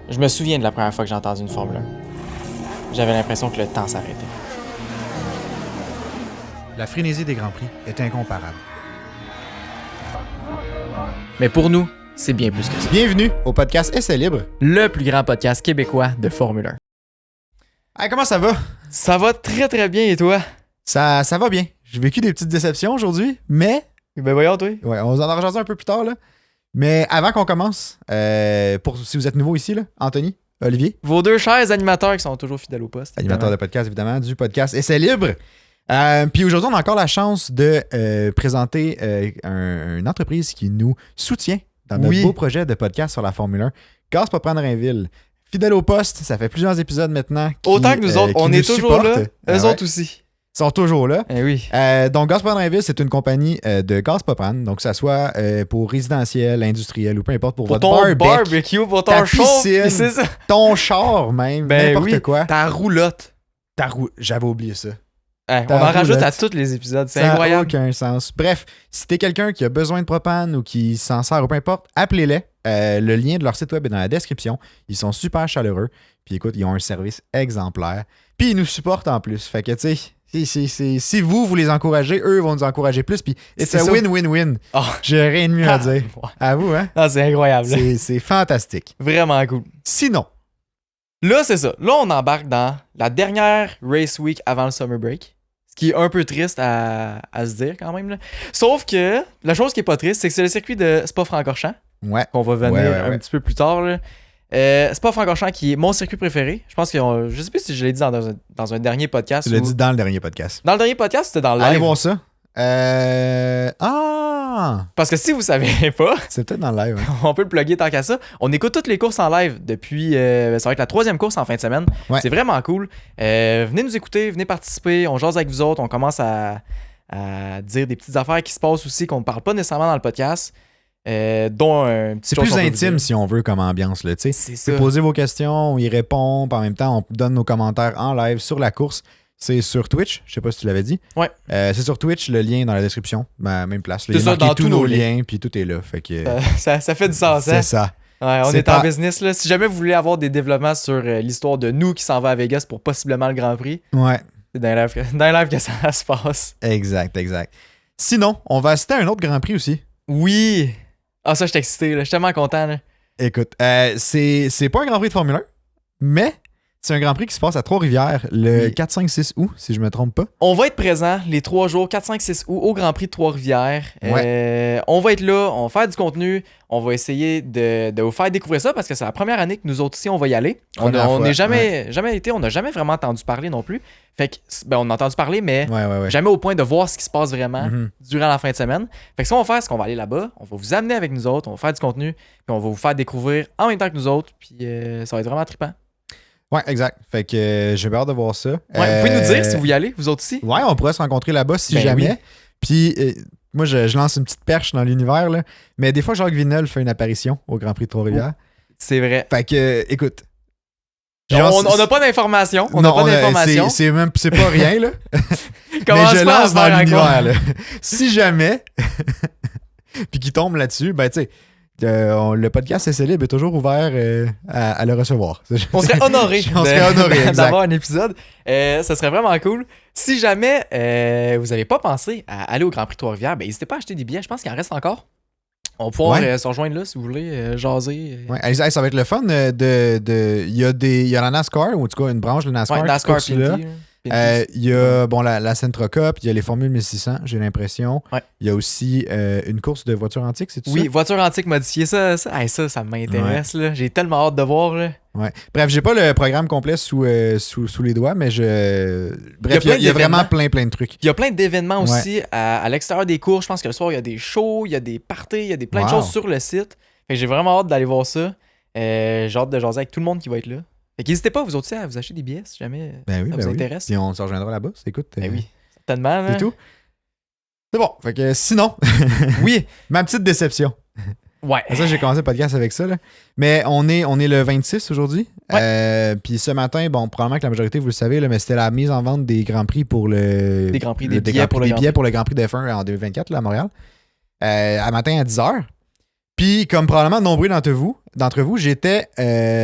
Je me souviens de la première fois que j'ai entendu une Formule 1. J'avais l'impression que le temps s'arrêtait. La frénésie des Grands Prix est incomparable. Mais pour nous, c'est bien plus que ça. Bienvenue au podcast Essai Libre. Le plus grand podcast québécois de Formule 1. Hey, comment ça va? Ça va très très bien et toi? Ça va bien. J'ai vécu des petites déceptions aujourd'hui, mais... Ben voyons toi. Ouais, on va en rejaser un peu plus tard, là. Mais avant qu'on commence, si vous êtes nouveau ici, là, Anthony, Olivier, Vos deux chers animateurs qui sont toujours fidèles au poste. animateur de podcast, évidemment, du podcast Essai Libre. Puis aujourd'hui, on a encore la chance de présenter une entreprise qui nous soutient dans notre beau projet de podcast sur la Formule 1. Gaz Popran Rainville. Fidèle au poste, ça fait plusieurs épisodes maintenant. Autant que nous autres, on est toujours là. Eux autres aussi. Ils sont toujours là. Eh oui. Donc, Gaz Popran Rainville, c'est une compagnie de gaz propane. Donc, que ça soit pour résidentiel, industriel ou peu importe pour votre ton barbecue, pour ton ta chauffe, piscine, c'est ça. ton char même, n'importe quoi. Ta roulotte. J'avais oublié ça. On en rajoute à tous les épisodes, c'est incroyable. Ça n'a aucun sens. Bref, si t'es quelqu'un qui a besoin de propane ou qui s'en sert ou peu importe, appelez-les. Le lien de leur site web est dans la description. Ils sont super chaleureux. Puis écoute, ils ont un service exemplaire. Puis ils nous supportent en plus. Fait que tu sais, si vous les encouragez, eux vont nous encourager plus. Puis c'est un win-win-win. Oh. J'ai rien de mieux à dire. À vous, hein? Ah, c'est incroyable. C'est fantastique. Vraiment cool. Sinon, là, c'est ça. Là, on embarque dans la dernière race week avant le summer break. Ce qui est un peu triste à se dire quand même. Là. Sauf que la chose qui est pas triste, c'est que c'est le circuit de Spa-Francorchamps. Ouais. Qu'on va venir un petit peu plus tard. Là. Spa-Francorchamps qui est mon circuit préféré. Je pense que je sais plus si je l'ai dit dans un dernier podcast. Tu l'as dit dans le dernier podcast. Dans le dernier podcast, c'était dans le live. Allez voir ça. Parce que si vous savez pas, c'est peut-être dans le live. Hein. On peut le plugger tant qu'à ça. On écoute toutes les courses en live depuis. Ça va être la 3e course en fin de semaine. Ouais. C'est vraiment cool. Venez nous écouter, venez participer. On jase avec vous autres. On commence à dire des petites affaires qui se passent aussi qu'on ne parle pas nécessairement dans le podcast. Dont un petit. C'est plus intime si on veut comme ambiance. Là, c'est ça. Posez vos questions, on y répond. Puis en même temps, on donne nos commentaires en live sur la course. C'est sur Twitch, je sais pas si tu l'avais dit. Ouais. C'est sur Twitch, le lien est dans la description, même place. C'est ça, dans tous nos liens, puis tout est là. Fait que, ça fait du sens, c'est ça. Ouais, on est en business. Là. Si jamais vous voulez avoir des développements sur l'histoire de nous qui s'en va à Vegas pour possiblement le Grand Prix, ouais. C'est dans les lives que ça se passe. Exact. Sinon, on va assister à un autre Grand Prix aussi. Oui! Ah, ça, je suis excité. Là. Je suis tellement content. Là. Écoute, c'est pas un Grand Prix de Formule 1, mais... C'est un Grand Prix qui se passe à Trois-Rivières le 4, 5, 6 août, si je me trompe pas. On va être présent les 3 jours, 4, 5, 6 août, au Grand Prix de Trois-Rivières. Ouais. On va être là, on va faire du contenu, on va essayer de vous faire découvrir ça parce que c'est la première année que nous autres ici, on va y aller. On n'a jamais été, on n'a jamais vraiment entendu parler non plus. Fait que, on a entendu parler, mais jamais au point de voir ce qui se passe vraiment durant la fin de semaine. Fait que ce qu'on va faire, c'est qu'on va aller là-bas, on va vous amener avec nous autres, on va faire du contenu, puis on va vous faire découvrir en même temps que nous autres, puis ça va être vraiment trippant. Ouais, exact. Fait que j'ai hâte de voir ça. Ouais, vous pouvez nous dire si vous y allez, vous autres aussi. Ouais, on pourrait se rencontrer là-bas si jamais. Oui. Puis moi, je lance une petite perche dans l'univers, là. Mais des fois, Jacques Villeneuve fait une apparition au Grand Prix de Trois-Rivières. C'est vrai. Fait que, écoute. On n'a pas d'informations. C'est pas rien, là. Mais je lance dans l'univers, là. Si jamais, puis qu'il tombe là-dessus, ben, tu sais. Le podcast Essai Libre est toujours ouvert à le recevoir. On serait honoré d'avoir un épisode. Ça serait vraiment cool. Si jamais vous n'avez pas pensé à aller au Grand Prix de Trois-Rivières, ben, n'hésitez pas à acheter des billets. Je pense qu'il en reste encore. On va pouvoir se rejoindre là si vous voulez jaser. Ouais, ça va être le fun. Il y a la NASCAR, ou en tout cas une branche de NASCAR. Ouais, NASCAR là. Il y a la Sentra Cup, il y a les Formules 1600, j'ai l'impression. Ouais. Il y a aussi une course de voitures antiques, c'est tout ça? Oui, voitures antiques modifiées, ça m'intéresse. Là. J'ai tellement hâte de voir. Là. Ouais. Bref, j'ai pas le programme complet sous les doigts, mais bref, il y a vraiment plein de trucs. Il y a plein d'événements aussi à l'extérieur des courses. Je pense que le soir, il y a des shows, il y a des parties, il y a plein de choses sur le site. Fait que j'ai vraiment hâte d'aller voir ça. J'ai hâte de jaser avec tout le monde qui va être là. Fait qu'hésitez pas, vous aussi, à vous acheter des billets si jamais ça vous intéresse. Puis on se rejoindra là-bas. Écoute. Ben oui, certainement. Là. C'est tout. C'est bon. Fait que sinon, oui, ma petite déception. Ouais. Ça, j'ai commencé le podcast avec ça. Là. Mais on est le 26 aujourd'hui. Ouais. Puis ce matin, bon, probablement que la majorité, vous le savez, là, mais c'était la mise en vente des Grands Prix pour le. Des Grands Prix, des billets pour le Grand Prix de F1 en 2024 là, à Montréal. À matin à 10h. Puis, comme probablement nombreux d'entre vous, d'entre vous, j'étais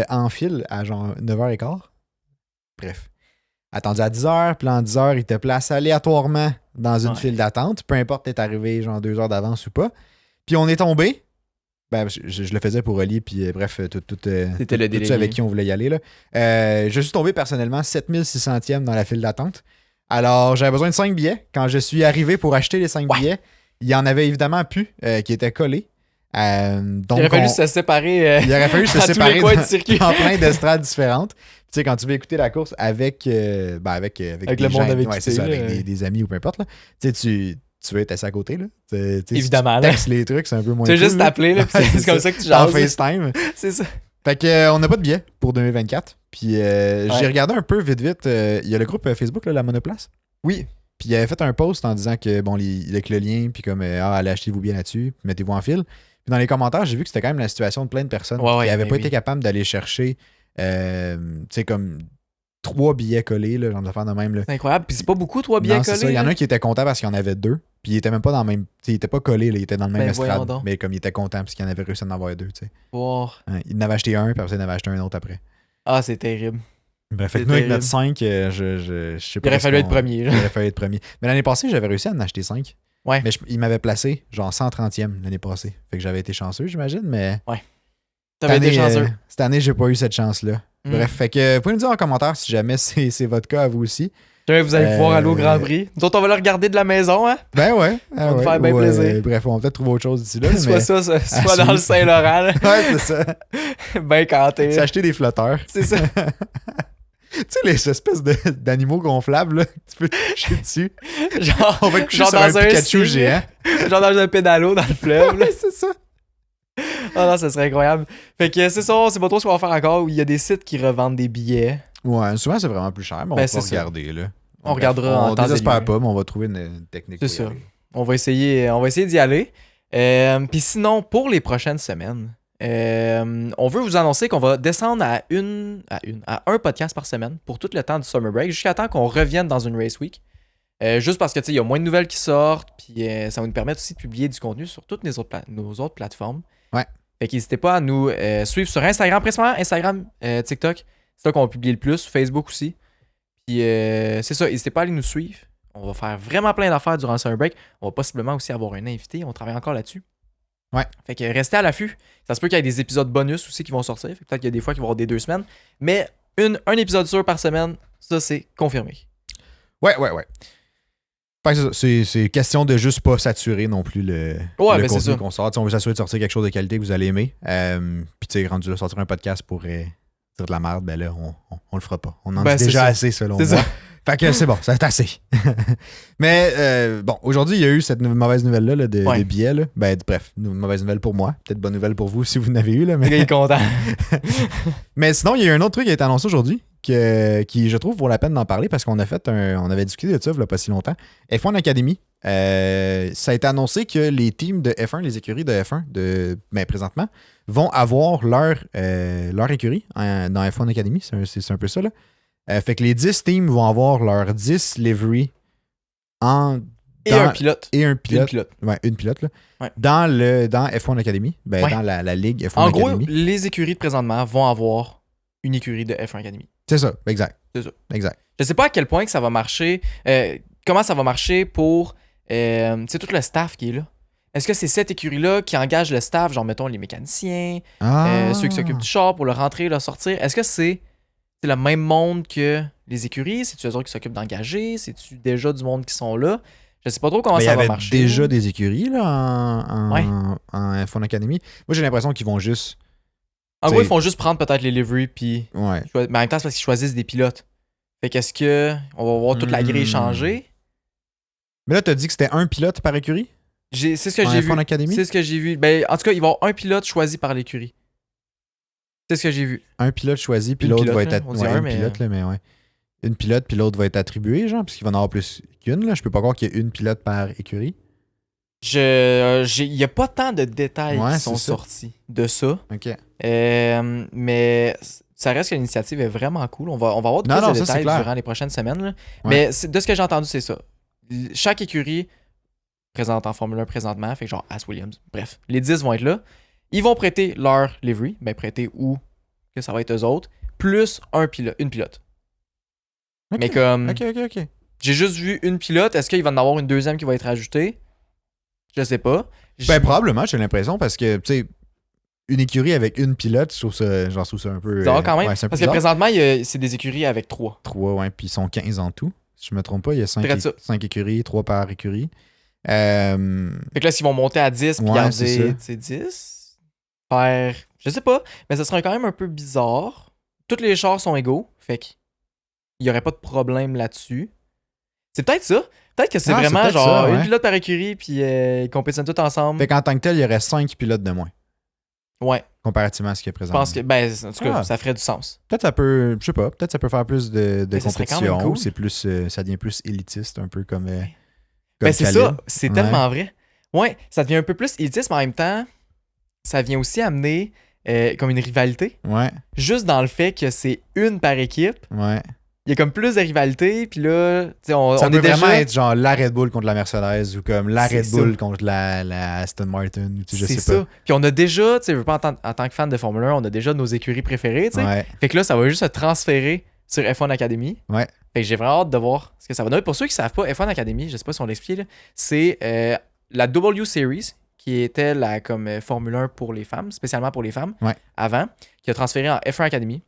en file à genre 9h15. Bref. Attendu à 10h, puis en 10h, il te place aléatoirement dans une file d'attente, peu importe t'es arrivé genre 2 heures d'avance ou pas. Puis on est tombé. Ben, je le faisais pour Oli, puis bref, tout ceux avec qui on voulait y aller. Là. Je suis tombé personnellement 7600e dans la file d'attente. Alors, j'avais besoin de 5 billets. Quand je suis arrivé pour acheter les 5 billets, il y en avait évidemment plus qui étaient collés. Donc il aurait fallu se séparer. Il aurait fallu se séparer dans plein d'estrades différentes. Tu sais, quand tu veux écouter la course avec le monde avec qui c'est ça, avec des amis ou peu importe, là, tu veux être assis à côté. Là. Évidemment. Tu textes les trucs, c'est un peu moins cool. Tu veux juste là. t'appeler, là, c'est comme ça que tu jases. En FaceTime. C'est ça. Fait que on n'a pas de billets pour 2024. Puis j'ai regardé un peu vite. Il y a le groupe Facebook, là, la Monoplace. Oui. Puis il avait fait un post en disant que bon, avec le lien, puis comme allez acheter-vous bien là-dessus, puis mettez-vous en file. Puis dans les commentaires, j'ai vu que c'était quand même la situation de plein de personnes qui n'avaient pas été capables d'aller chercher tu sais, comme 3 billets collés, là, genre d'affaires de même. Là. C'est incroyable. Puis c'est pas beaucoup 3 billets collés. Il y en a un qui était content parce qu'il y en avait 2. Puis il était même pas dans le même. Il était pas collé, là, il était dans le même estrade. Mais comme il était content parce qu'il en avait réussi à en avoir 2. Wow. Il en avait acheté un, puis après il en avait acheté un autre après. Ah, c'est terrible. Bref, fait que nous, avec notre 5, je sais pas. Il aurait fallu être premier. Il aurait fallu être premier. Mais l'année passée, j'avais réussi à en acheter 5. Ouais. Mais il m'avait placé genre 130e l'année passée. Fait que j'avais été chanceux, j'imagine, mais. Ouais. T'avais été chanceux. Cette année, j'ai pas eu cette chance-là. Bref, fait que vous pouvez nous dire en commentaire si jamais c'est votre cas à vous aussi. Jamais vous allez pouvoir aller au Grand Prix. Nous autres, on va le regarder de la maison, hein? Ben ouais. On va te faire bien plaisir. Bref, on va peut-être trouver autre chose d'ici là. soit dans le Saint-Laurent. Ouais, c'est ça. Ben canté. C'est acheter des flotteurs. C'est ça. Tu sais, les espèces d'animaux gonflables, là, tu peux te coucher dessus. Genre, on va te coucher sur un Pikachu géant. Genre dans un pédalo dans le fleuve. Ouais, c'est ça. Ah non, ça serait incroyable. Fait que c'est ça, c'est pas trop ce qu'on va faire encore. Il y a des sites qui revendent des billets. Ouais, souvent c'est vraiment plus cher, mais on va regarder. Là. On regardera en temps. On désespère pas, mais on va trouver une technique. C'est ça. On va essayer d'y aller. Puis sinon, pour les prochaines semaines, on veut vous annoncer qu'on va descendre à un podcast par semaine pour tout le temps du summer break, jusqu'à temps qu'on revienne dans une race week. Juste parce que il y a moins de nouvelles qui sortent, puis ça va nous permettre aussi de publier du contenu sur toutes nos autres plateformes. Ouais. Fait qu'hésitez pas à nous suivre sur Instagram, principalement Instagram, TikTok. C'est là qu'on va publier le plus, Facebook aussi. Puis c'est ça, n'hésitez pas à aller nous suivre. On va faire vraiment plein d'affaires durant le summer break. On va possiblement aussi avoir un invité, on travaille encore là-dessus. Ouais. Fait que restez à l'affût. Ça se peut qu'il y ait des épisodes bonus aussi qui vont sortir. Fait que peut-être qu'il y a des fois qui vont avoir des 2 semaines. Mais un épisode sûr par semaine, ça c'est confirmé. Ouais. C'est question de juste pas saturer non plus le contenu qu'on sort. T'sais, on veut s'assurer de sortir quelque chose de qualité que vous allez aimer. Puis tu sais, rendu là, sortir un podcast pour dire de la merde, ben là, on le fera pas. On en dit déjà assez selon moi. Ça. Fait que c'est bon, ça est assez. Mais bon, aujourd'hui, il y a eu cette mauvaise nouvelle-là des billets. Là. Ben, bref, une mauvaise nouvelle pour moi. Peut-être bonne nouvelle pour vous si vous n'avez eu. Là, mais... Il est content. Mais sinon, il y a eu un autre truc qui a été annoncé aujourd'hui qui, je trouve, vaut la peine d'en parler parce qu'on avait discuté de ça il n'y a pas si longtemps. F1 Academy. Ça a été annoncé que les teams de F1, les écuries de F1, présentement, vont avoir leur écurie dans F1 Academy. C'est un peu ça, là. Fait que les 10 teams vont avoir leurs 10 liveries un pilote. Une pilote. Ouais, une pilote, là. Ouais. Dans F1 Academy. Dans la ligue F1 Academy. En gros, les écuries de présentement vont avoir une écurie de F1 Academy. C'est ça, exact. C'est ça. Exact. Je sais pas à quel point que ça va marcher. Comment ça va marcher pour tout le staff qui est là. Est-ce que c'est cette écurie-là qui engage le staff, genre mettons les mécaniciens, ceux qui s'occupent du char pour le rentrer, le sortir? Est-ce que c'est le même monde que les écuries? C'est-tu eux autres qui s'occupent d'engager? C'est-tu déjà du monde qui sont là? Je sais pas trop comment ça va marcher. Il y avait déjà des écuries là, en F1 Academy. Moi, j'ai l'impression qu'ils vont juste... En gros, ils font juste prendre peut-être les liveries, puis... Ouais. Mais en même temps, c'est parce qu'ils choisissent des pilotes. Fait qu'est-ce que... On va voir toute la grille changer? Mais là, t'as dit que c'était un pilote par écurie? C'est ce que j'ai vu. F1 Academy? C'est ce que j'ai vu. Ben, en tout cas, il va y avoir un pilote choisi par l'écurie. C'est ce que j'ai vu. Un pilote choisi, puis l'autre va être... Une pilote, puis l'autre va être attribué, genre, parce qu'il va en avoir plus qu'une, là. Je peux pas croire qu'il y ait une pilote par écurie. Il n'y a pas tant de détails qui sont sortis de ça. OK. Mais ça reste que l'initiative est vraiment cool. On va avoir plus de détails durant les prochaines semaines. Là. Ouais. Mais de ce que j'ai entendu, c'est ça. Chaque écurie présente en Formule 1 présentement, fait que genre As Williams. Bref, les 10 vont être là. Ils vont prêter leur livery, ben prêter ou que ça va être eux autres, plus une pilote. Okay. Mais comme... OK. J'ai juste vu une pilote. Est-ce qu'il va en avoir une deuxième qui va être ajoutée? Je sais pas. Ben, probablement, j'ai l'impression, parce que, tu sais, une écurie avec une pilote, je trouve ça un peu... Bizarre quand même. Ouais, parce que présentement, c'est des écuries avec 3. 3, ouais, puis ils sont 15 en tout. Si je me trompe pas, il y a 5 écuries, 3 par écurie. Fait que là, s'ils vont monter à 10 puis garder 10, faire... Je sais pas, mais ça serait quand même un peu bizarre. Tous les chars sont égaux, fait qu'il y aurait pas de problème là-dessus. C'est peut-être ça. Peut-être que c'est vraiment genre une pilote par écurie puis ils compétitionnent tous ensemble. Fait qu'en tant que tel, il y aurait 5 pilotes de moins. Ouais. Comparativement à ce qu'il y a présentement. Je pense que, ben, en tout cas, ça ferait du sens. Peut-être ça peut, je sais pas, peut-être ça peut faire plus de compétition. Cool. C'est plus, ça devient plus élitiste, un peu comme. Ben, c'est ça, c'est tellement vrai. Ouais, ça devient un peu plus élitiste, mais en même temps, ça vient aussi amener comme une rivalité. Ouais. Juste dans le fait que c'est une par équipe. Ouais. Il y a comme plus de rivalité, puis là, ça peut vraiment être genre la Red Bull contre la Mercedes ou comme la Red Bull contre la Aston Martin. Je sais ça. Pas. Puis on a déjà, tu sais, je veux pas en tant que fan de Formule 1, on a déjà nos écuries préférées, tu sais. Ouais. Fait que là, ça va juste se transférer sur F1 Academy. Ouais. Fait que j'ai vraiment hâte de voir ce que ça va donner. Pour ceux qui savent pas, F1 Academy, je sais pas si on l'explique, c'est la W Series, qui était la comme Formule 1 pour les femmes, spécialement pour les femmes, avant, qui a transféré en F1 Academy.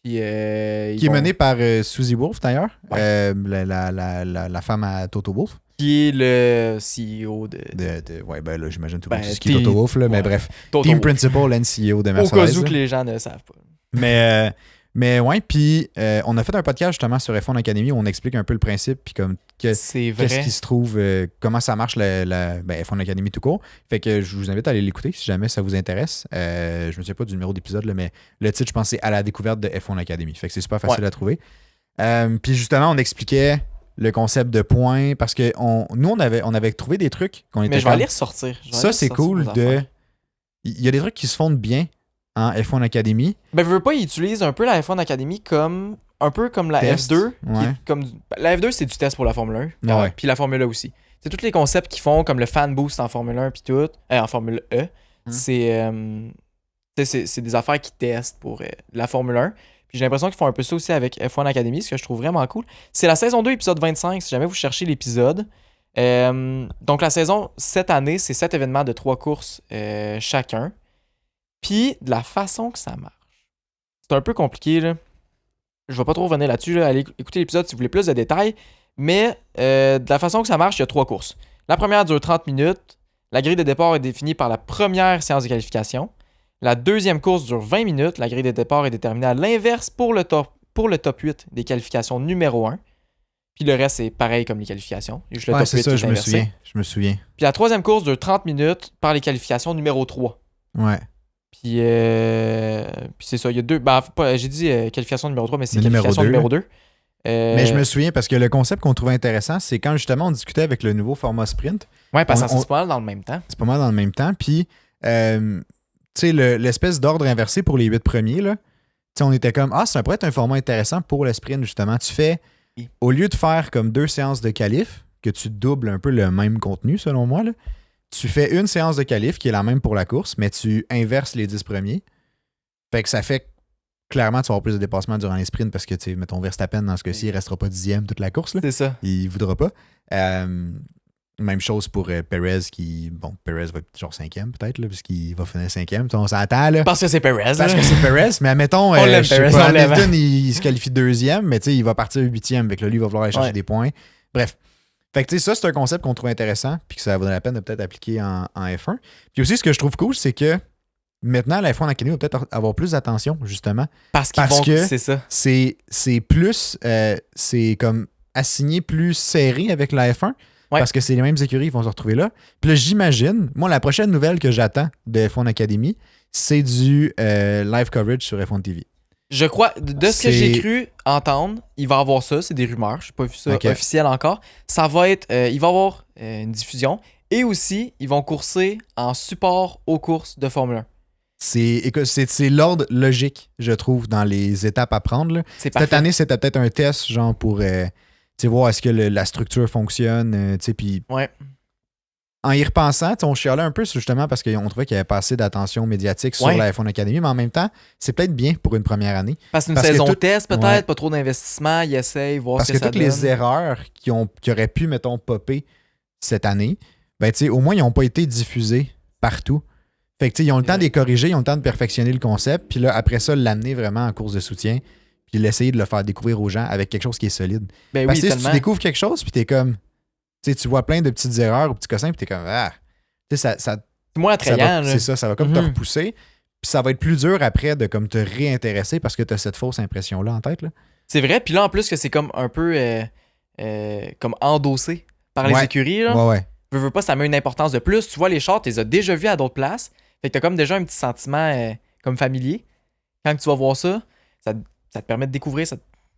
Qui est menée par Susie Wolff d'ailleurs, ouais. la femme à Toto Wolff. Qui est le CEO de ouais, ben là, j'imagine tout le monde sait qui est Toto Wolff, là, mais bref. Toto Team Wolff. Principal and CEO de Mercedes. Au cas où que les gens ne savent pas. Mais ouais, puis on a fait un podcast justement sur F1 Academy où on explique un peu le principe, puis comme qu'est-ce qui se trouve, comment ça marche F1 Academy tout court. Fait que je vous invite à aller l'écouter si jamais ça vous intéresse. Je me souviens pas du numéro d'épisode, là, mais le titre, je pense, c'est À la découverte de F1 Academy. Fait que c'est super facile à trouver. Puis justement, on expliquait le concept de points parce que nous, on avait trouvé des trucs qu'on était. Mais je vais aller ressortir. Ça, c'est cool de. Il y a des trucs qui se font bien en F1 Academy. Ben, je veux pas, ils utilisent un peu la F1 Academy comme un peu comme la test. F2. Ouais. La F2, c'est du test pour la Formule 1. Ouais. Puis la Formule 1 aussi. C'est tous les concepts qu'ils font, comme le fan boost en Formule 1 puis tout. En Formule E. C'est des affaires qu'ils testent pour la Formule 1. Puis j'ai l'impression qu'ils font un peu ça aussi avec F1 Academy, ce que je trouve vraiment cool. C'est la saison 2, épisode 25, si jamais vous cherchez l'épisode. Donc la saison, cette année, c'est 7 événements de 3 courses chacun. Puis, de la façon que ça marche, c'est un peu compliqué, là. Je vais pas trop revenir là-dessus, là. Allez écouter l'épisode si vous voulez plus de détails. Mais, de la façon que ça marche, il y a 3 courses. La première dure 30 minutes. La grille de départ est définie par la première séance de qualification. La deuxième course dure 20 minutes. La grille de départ est déterminée à l'inverse pour le top 8 des qualifications numéro 1. Puis le reste, c'est pareil comme les qualifications. Juste le top 8 c'est ça, est je me souviens. Puis la troisième course dure 30 minutes par les qualifications numéro 3. Ouais. Puis c'est ça, il y a deux. J'ai dit qualification numéro 3, mais c'est qualification numéro 2. Mais je me souviens parce que le concept qu'on trouvait intéressant, c'est quand justement on discutait avec le nouveau format sprint. Ouais, parce que c'est pas mal dans le même temps. C'est pas mal dans le même temps. Puis, tu sais, l'espèce d'ordre inversé pour les 8 premiers, là, on était comme, ça pourrait être un format intéressant pour le sprint, justement. Tu fais, au lieu de faire comme 2 séances de qualif, que tu doubles un peu le même contenu, selon moi, là, tu fais une séance de qualif qui est la même pour la course, mais tu inverses les 10 premiers. Fait que ça fait clairement tu vas avoir plus de dépassements durant les sprints parce que, tu sais, mettons Verstappen, dans ce cas-ci, il restera pas 10e toute la course. Là. C'est ça. Il voudra pas. Même chose pour Perez qui. Bon, Perez va être genre 5e peut-être, là, puisqu'il va finir 5e. On s'entend, là. Parce que c'est Perez. Parce que c'est Perez, mais admettons, Hamilton, il se qualifie 2e, mais tu sais, il va partir 8e. Avec lui, il va vouloir aller chercher des points. Bref. Fait que tu sais, ça, c'est un concept qu'on trouve intéressant, puis que ça vaudrait la peine de peut-être appliquer en F1. Puis aussi, ce que je trouve cool, c'est que maintenant, la F1 Academy va peut-être avoir plus d'attention, justement. Parce que c'est ça. C'est plus. C'est comme assigné plus serré avec la F1. Ouais. Parce que c'est les mêmes écuries qui vont se retrouver là. Puis là, j'imagine, moi, la prochaine nouvelle que j'attends de F1 Academy, c'est du live coverage sur F1 TV. Je crois, de ce que j'ai cru entendre, il va y avoir ça, c'est des rumeurs, je n'ai pas vu ça officiel encore. Ça va être, il va y avoir une diffusion et aussi, ils vont courser en support aux courses de Formule 1. C'est l'ordre logique, je trouve, dans les étapes à prendre. Là. Cette année, c'était peut-être un test, genre pour voir est-ce que la structure fonctionne. Puis ouais. en y repensant, on chialait un peu justement parce qu'on trouvait qu'il y avait pas assez d'attention médiatique sur la F1 Academy, mais en même temps, c'est peut-être bien pour une première année. Parce qu'une saison test, peut-être, pas trop d'investissement, ils essayent, voir ce que ça donne. Parce que toutes les erreurs qui auraient pu, mettons, popper cette année, ben, au moins, ils n'ont pas été diffusées partout. Fait que, ils ont le temps de les corriger, ils ont le temps de perfectionner le concept, puis là, après ça, l'amener vraiment en course de soutien, puis l'essayer de le faire découvrir aux gens avec quelque chose qui est solide. Ben parce que si tu découvres quelque chose, puis t'es comme, tu vois plein de petites erreurs ou petits cossins, puis t'es comme, ça c'est moins attrayant. C'est ça, ça va comme te repousser, puis ça va être plus dur après de comme te réintéresser parce que t'as cette fausse impression-là en tête. Là. C'est vrai, puis là, en plus, que c'est comme un peu comme endossé par les écuries. Là. Ouais. Veux pas, ça met une importance de plus. Tu vois, les chars, tu les as déjà vus à d'autres places. Fait que t'as comme déjà un petit sentiment comme familier. Quand tu vas voir ça, ça te permet de découvrir.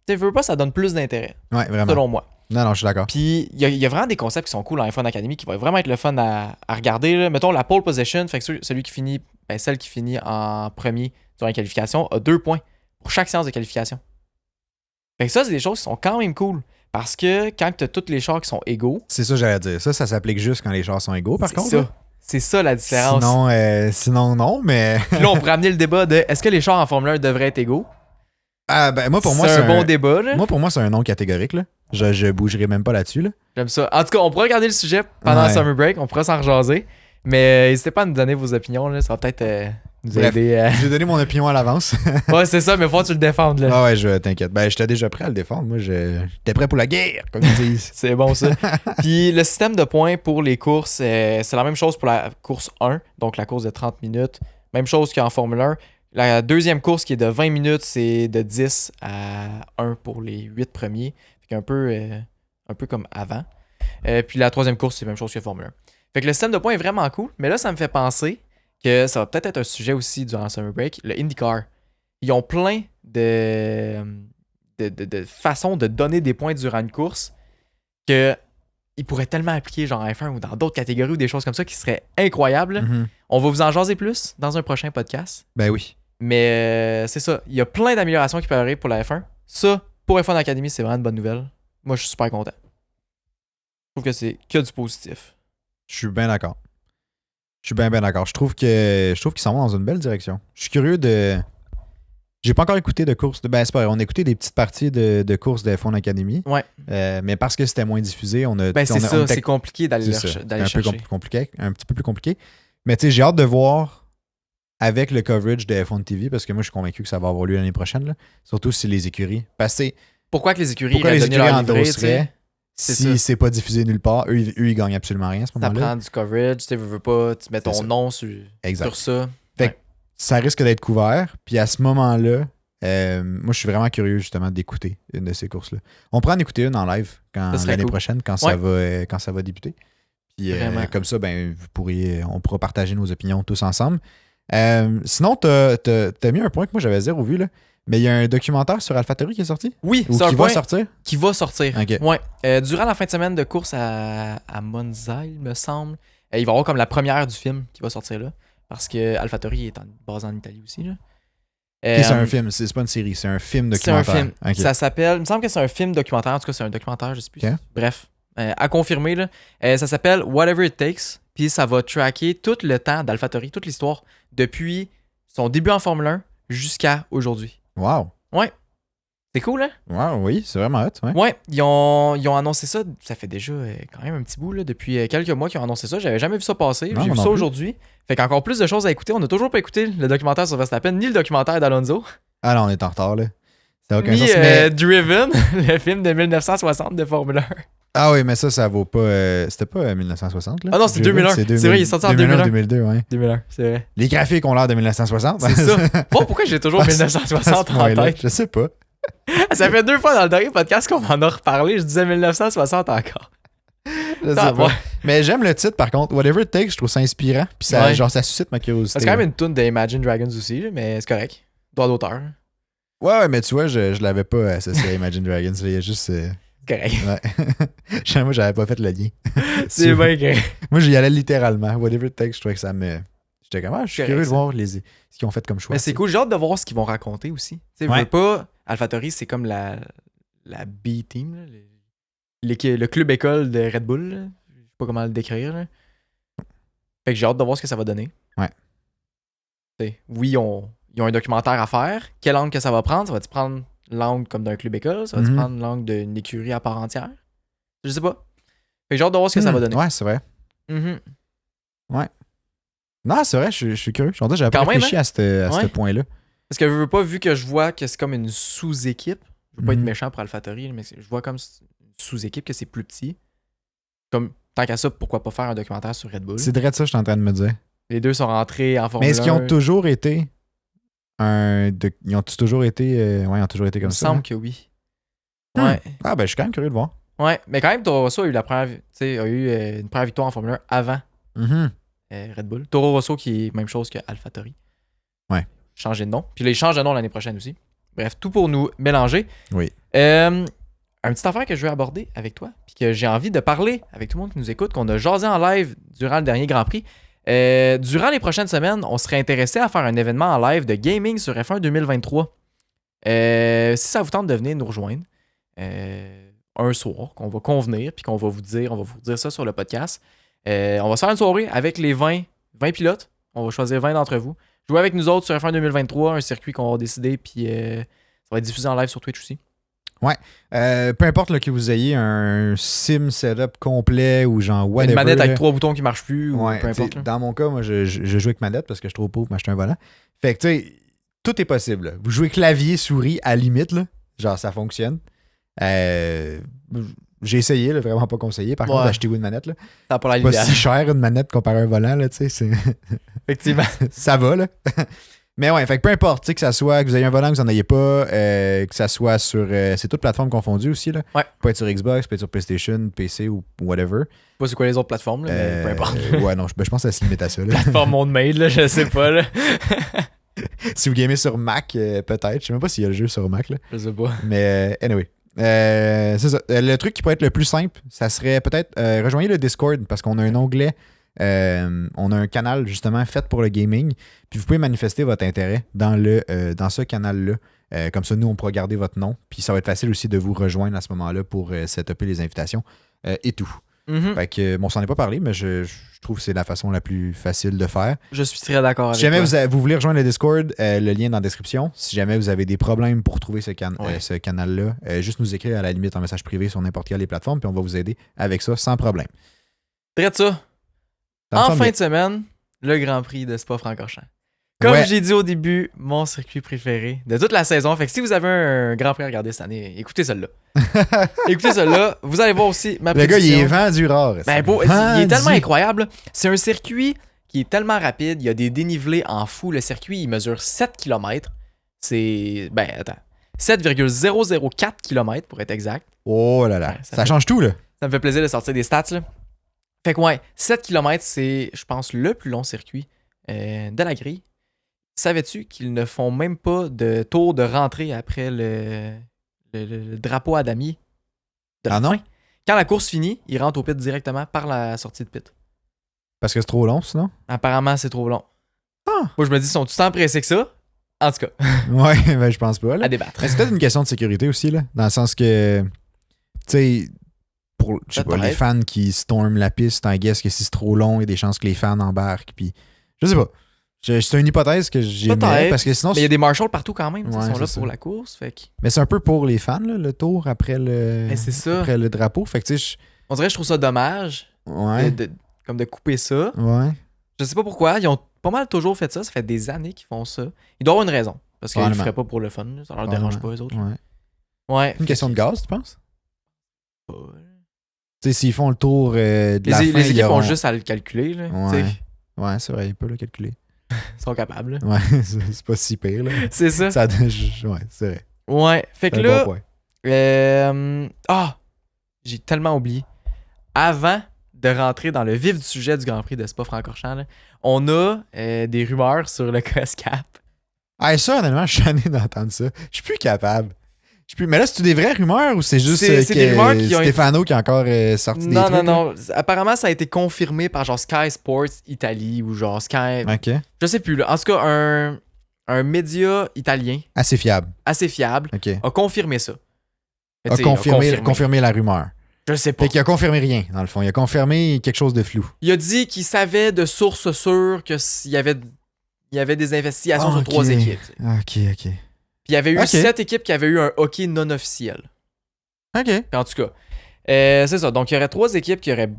Tu veux pas, ça donne plus d'intérêt. Ouais, vraiment. Selon moi. Non, je suis d'accord. Puis il y a vraiment des concepts qui sont cool en F1 Academy qui vont vraiment être le fun à regarder. Là. Mettons la pole position, fait que celle qui finit en premier durant la qualification a 2 points pour chaque séance de qualification. Fait que ça, c'est des choses qui sont quand même cool. Parce que quand tu as tous les chars qui sont égaux. C'est ça, j'allais dire. Ça s'applique juste quand les chars sont égaux, par contre. C'est ça la différence. Sinon, non, mais. Puis là, on pourrait amener le débat de est-ce que les chars en Formule 1 devraient être égaux? Ah, ben, moi, pour moi, c'est un bon débat. Là. Moi, pour moi, c'est un non catégorique. Là. Je bougerai même pas là-dessus. Là. J'aime ça. En tout cas, on pourra regarder le sujet pendant le Summer Break. On pourra s'en rejaser. Mais n'hésitez pas à nous donner vos opinions. Là. Ça va peut-être nous aider. Je vais donner mon opinion à l'avance. Ouais, c'est ça, mais faut que tu le défendes. Là. Ah ouais, t'inquiète. Ben, j'étais déjà prêt à le défendre. Moi, j'étais prêt pour la guerre, comme ils disent. C'est bon, ça. Puis le système de points pour les courses, c'est la même chose pour la course 1, donc la course de 30 minutes. Même chose qu'en Formule 1. La deuxième course qui est de 20 minutes, c'est de 10 à 1 pour les 8 premiers. Fait un peu comme avant. Puis la troisième course, c'est la même chose que Formule 1. Fait que le système de points est vraiment cool. Mais là, ça me fait penser que ça va peut-être être un sujet aussi durant le Summer Break. Le IndyCar. Ils ont plein de façons de donner des points durant une course qu'ils pourraient tellement appliquer genre en F1 ou dans d'autres catégories ou des choses comme ça qui seraient incroyables. Mm-hmm. On va vous en jaser plus dans un prochain podcast. Ben oui. Mais c'est ça. Il y a plein d'améliorations qui peuvent arriver pour la F1. Ça, pour F1 Academy, c'est vraiment une bonne nouvelle. Moi, je suis super content. Je trouve que c'est que du positif. Je suis bien d'accord. Je suis bien d'accord. Je trouve qu'ils s'en vont dans une belle direction. Je suis curieux de... J'ai pas encore écouté de courses. Ben, c'est pas vrai. On a écouté des petites parties de courses de F1 Academy. Ouais. Mais parce que c'était moins diffusé, on a... Ben, c'est compliqué d'aller chercher. Un petit peu plus compliqué. Mais tu sais, j'ai hâte de voir avec le coverage de F1 TV, parce que moi, je suis convaincu que ça va avoir lieu l'année prochaine. Là. Surtout si les écuries... Pourquoi que les écuries endosseraient si c'est pas diffusé nulle part? Eux, ils gagnent absolument rien à ce moment-là. Ça prend du coverage, tu veux pas, tu mets ton nom sur ça. Fait que ça risque d'être couvert. Puis à ce moment-là, moi, je suis vraiment curieux justement d'écouter une de ces courses-là. On pourra en écouter une en live l'année prochaine, quand ça va débuter. Puis comme ça, ben, on pourra partager nos opinions tous ensemble. Sinon, t'as mis un point que moi j'avais zéro vu, là. Mais il y a un documentaire sur AlphaTauri qui est sorti? Oui, c'est un point qui va sortir. Okay. Ouais. Durant la fin de semaine de course à Monza, il me semble, il va y avoir comme la première du film qui va sortir là. Parce que AlphaTauri est basé en Italie aussi. Là. C'est un film, c'est pas une série, c'est un film documentaire. C'est un film. Okay. Ça s'appelle, il me semble que c'est un film documentaire. En tout cas, c'est un documentaire, je sais plus. Okay. Bref, à confirmer. Là. Ça s'appelle Whatever It Takes. Puis ça va tracker tout le temps d'AlphaTauri, toute l'histoire, depuis son début en Formule 1 jusqu'à aujourd'hui. Wow. Ouais. C'est cool, hein? Wow, oui, c'est vraiment hot. Ouais, ils ont annoncé ça, ça fait déjà quand même un petit bout, là, depuis quelques mois qu'ils ont annoncé ça. J'avais jamais vu ça passer. J'ai vu ça aujourd'hui. Fait qu'encore plus de choses à écouter. On n'a toujours pas écouté le documentaire sur Verstappen, ni le documentaire d'Alonso. Ah non, on est en retard, là. Ça n'a aucun ni sens. Mais... Driven, le film de 1960 de Formule 1. Ah oui, mais ça vaut pas... c'était pas 1960, là? Ah non, c'est 2001. C'est vrai, il est sorti en 2001. 2002, ouais. 2001, c'est vrai. Les graphiques ont l'air de 1960. C'est ça. Bon, pourquoi j'ai toujours 1960 en tête? Je sais pas. Ça fait 2 fois dans le dernier podcast qu'on en a reparlé. Je disais 1960 encore. Je sais pas. Mais j'aime le titre, par contre. Whatever It Takes, je trouve ça inspirant. Puis ça, genre, ça suscite ma curiosité. C'est quand même une toune d'Imagine Dragons aussi, mais c'est correct. Droit d'auteur. Ouais, mais tu vois, je l'avais pas associé à Imagine Dragons. Il y a juste... correct. Ouais. Moi, j'avais pas fait le lien. C'est bien correct. Moi, j'y allais littéralement. Whatever It Takes, je trouvais que ça me... J'étais comme, je suis curieux de voir ce qu'ils ont fait comme choix. Mais c'est cool, j'ai hâte de voir ce qu'ils vont raconter aussi. Tu sais, pas... AlphaTauri, c'est comme la B-team, le club école de Red Bull. Là. Je sais pas comment le décrire. Là. Fait que j'ai hâte de voir ce que ça va donner. Ouais. Oui, ils ont un documentaire à faire. Quel angle que ça va prendre? Ça va-tu prendre l'angle comme d'un club école? Ça va-tu prendre l'angle d'une écurie à part entière? Je sais pas. Fait que j'ai hâte de voir ce que ça va donner. Ouais, c'est vrai. Mm-hmm. Ouais. Non, c'est vrai, je suis curieux. J'avais pas réfléchi à ce point-là. Parce que je veux pas, vu que je vois que c'est comme une sous-équipe, je veux pas être méchant pour AlphaTauri, mais je vois comme une sous-équipe que c'est plus petit. Comme, tant qu'à ça, pourquoi pas faire un documentaire sur Red Bull? C'est vrai de ça que je suis en train de me dire. Les deux sont rentrés en Formule 1. Mais est-ce qu'ils ont toujours été ils ont toujours été ouais, ils ont toujours été comme ça? Il me semble que oui. Ouais. Ah ben je suis quand même curieux de voir. Ouais, mais quand même, Toro Rosso a eu une première victoire en Formule 1 avant Red Bull. Toro Rosso qui est même chose que AlphaTauri. Ouais. Changer de nom. Puis là, ils changent de nom l'année prochaine aussi. Bref, tout pour nous mélanger. Oui. Un petit affaire que je veux aborder avec toi, puis que j'ai envie de parler avec tout le monde qui nous écoute, qu'on a jasé en live durant le dernier Grand Prix. Durant les prochaines semaines, on serait intéressé à faire un événement en live de gaming sur F1 2023. Si ça vous tente de venir nous rejoindre un soir, qu'on va convenir, puis qu'on va vous dire ça sur le podcast. On va se faire une soirée avec les 20 pilotes. On va choisir 20 d'entre vous. Jouer avec nous autres sur F1 2023, un circuit qu'on va décider, puis ça va être diffusé en live sur Twitch aussi. Ouais. Peu importe là, que vous ayez un sim setup complet ou genre whatever. Une manette avec 3 boutons qui marchent plus, ou ouais, peu importe. Dans mon cas, moi, je joue avec manette parce que je suis trop pauvre pour m'acheter un volant. Fait que, tu sais, tout est possible. Là. Vous jouez clavier, souris, à la limite, là. Genre, ça fonctionne. J'ai essayé, là, vraiment pas conseillé. Par contre, d'acheter une manette, là. Ça pas pas si cher une manette comparé à un volant, là, tu sais. Effectivement. Ça va, là. Mais ouais, fait que peu importe, que ça soit que vous ayez un volant, que vous n'en ayez pas, que ça soit sur. C'est toutes plateformes confondues aussi, là. Ouais. Peut être sur Xbox, peut être sur PlayStation, PC ou whatever. Pas c'est quoi les autres plateformes, là, mais peu importe. Ouais, non, je pense que ça se limite à ça. Là. Plateforme monde-made, là, je sais pas, là. Si vous gamez sur Mac, peut-être. Je sais même pas s'il y a le jeu sur Mac, là. Je sais pas. Mais anyway. C'est ça. Le truc qui pourrait être le plus simple, ça serait peut-être rejoignez le Discord parce qu'on a un onglet. On a un canal justement fait pour le gaming. Puis vous pouvez manifester votre intérêt dans ce canal-là. Comme ça, nous, on pourra garder votre nom. Puis ça va être facile aussi de vous rejoindre à ce moment-là pour setuper les invitations et tout. Mm-hmm. Fait que, bon, on s'en est pas parlé, mais je trouve que c'est la façon la plus facile de faire. Je suis très d'accord avec Si jamais toi. vous voulez rejoindre le Discord, le lien est dans la description. Si jamais vous avez des problèmes pour trouver ce canal-là, juste nous écrire à la limite en message privé sur n'importe quelle des plateformes, puis on va vous aider avec ça sans problème. Traite ça. En fin de semaine, le Grand Prix de Spa-Francorchamps. Comme j'ai dit au début, mon circuit préféré de toute la saison. Fait que si vous avez un Grand Prix à regarder cette année, écoutez celle-là. Écoutez celle-là. Vous allez voir aussi ma prédiction. Le gars, il est vendu rare. Ben, beau, il est tellement incroyable. C'est un circuit qui est tellement rapide. Il y a des dénivelés en fou. Le circuit, il mesure 7 km. C'est... Ben, attends. 7,004 km pour être exact. Oh là là. Ouais, ça change tout, là. Ça me fait plaisir de sortir des stats, là. Fait que ouais, 7 km, c'est, je pense, le plus long circuit de la grille. Savais-tu qu'ils ne font même pas de tour de rentrée après le drapeau à damier de la fin? Non? Quand la course finit, ils rentrent au pit directement par la sortie de pit. Parce que c'est trop long, sinon? Apparemment, c'est trop long. Ah! Moi, je me dis, sont-ils tant pressés que ça? En tout cas. Ouais, ben je pense pas. Là. À débattre. Mais c'est peut-être une question de sécurité aussi, là. Dans le sens que, tu sais, pour je sais pas, les fans qui storment la piste, en guess que si c'est trop long, il y a des chances que les fans embarquent. Puis, je sais pas. C'est une hypothèse que j'ai mis parce que sinon. Mais il y a des marshals partout quand même. Ouais, ils sont là ça. pour la course. Fait que... Mais c'est un peu pour les fans, là, le tour après le drapeau. Fait que, tu sais, on dirait que je trouve ça dommage. Ouais. Comme de couper ça. Ouais. Je sais pas pourquoi. Ils ont pas mal toujours fait ça. Ça fait des années qu'ils font ça. Il doit y avoir une raison. Parce qu'ils le feraient pas pour le fun. Ça leur dérange pas, eux autres. Ouais. Une question de gaz, tu penses? Tu sais, s'ils font le tour de la fin, les équipes ont juste à le calculer. Là, ouais, c'est vrai, ils peuvent le calculer. Ils sont capables. Là. Ouais, c'est pas si pire. Là. C'est ça. Ouais, c'est vrai. Ouais, fait que là... j'ai tellement oublié. Avant de rentrer dans le vif du sujet du Grand Prix de Spa-Francorchamps, on a des rumeurs sur le COSCAP. Ah, ça, honnêtement, je suis tanné d'entendre ça. Je suis plus capable. Mais là, c'est-tu des vraies rumeurs ou c'est juste des rumeurs qui Stefano qui a encore sorti des trucs? Non. Apparemment, ça a été confirmé par genre Sky Sports Italie ou genre Sky... OK. Je sais plus. Là. En tout cas, un média italien... Assez fiable. OK. A confirmé ça. A confirmé la rumeur. Je sais pas. Fait qu'il a confirmé rien, dans le fond. Il a confirmé quelque chose de flou. Il a dit qu'il savait de sources sûres qu'il y avait des investigations sur 3 équipes. OK. Puis il y avait eu 7 équipes qui avaient eu un hockey non officiel. OK. Puis en tout cas, c'est ça. Donc, il y aurait 3 équipes qui auraient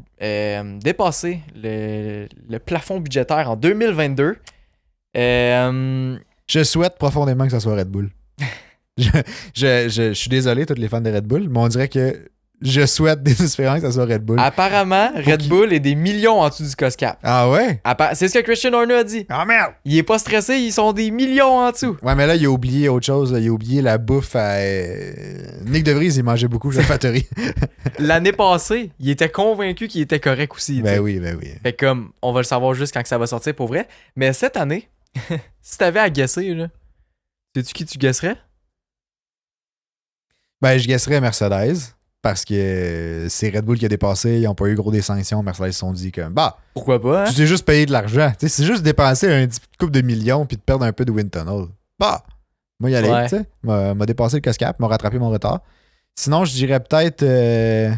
dépassé le plafond budgétaire en 2022. Je souhaite profondément que ça soit Red Bull. je suis désolé, tous les fans de Red Bull, mais on dirait que je souhaite désespérément que ça soit Red Bull. Apparemment, Red Bull est des millions en dessous du cost cap. Ah ouais? C'est ce que Christian Horner a dit. Ah merde! Il est pas stressé, ils sont des millions en dessous. Ouais, mais là, il a oublié autre chose. Il a oublié la bouffe à... Nick DeVries, il mangeait beaucoup de factory. L'année passée, il était convaincu qu'il était correct aussi. Ben oui. Fait que comme, on va le savoir juste quand que ça va sortir pour vrai. Mais cette année, si t'avais à guesser, là, sais-tu qui tu guesserais? Ben, je guesserais Mercedes. Parce que c'est Red Bull qui a dépassé, ils n'ont pas eu gros des sanctions. Mercedes se sont dit comme, pourquoi pas? Hein? Tu t'es juste payé de l'argent. Tu sais, c'est juste dépenser un petit couple de millions puis de perdre un peu de wind tunnel. Moi y aller, tu sais. M'a dépassé le casse-cap, m'a rattrapé mon retard. Sinon, je dirais peut-être. Ben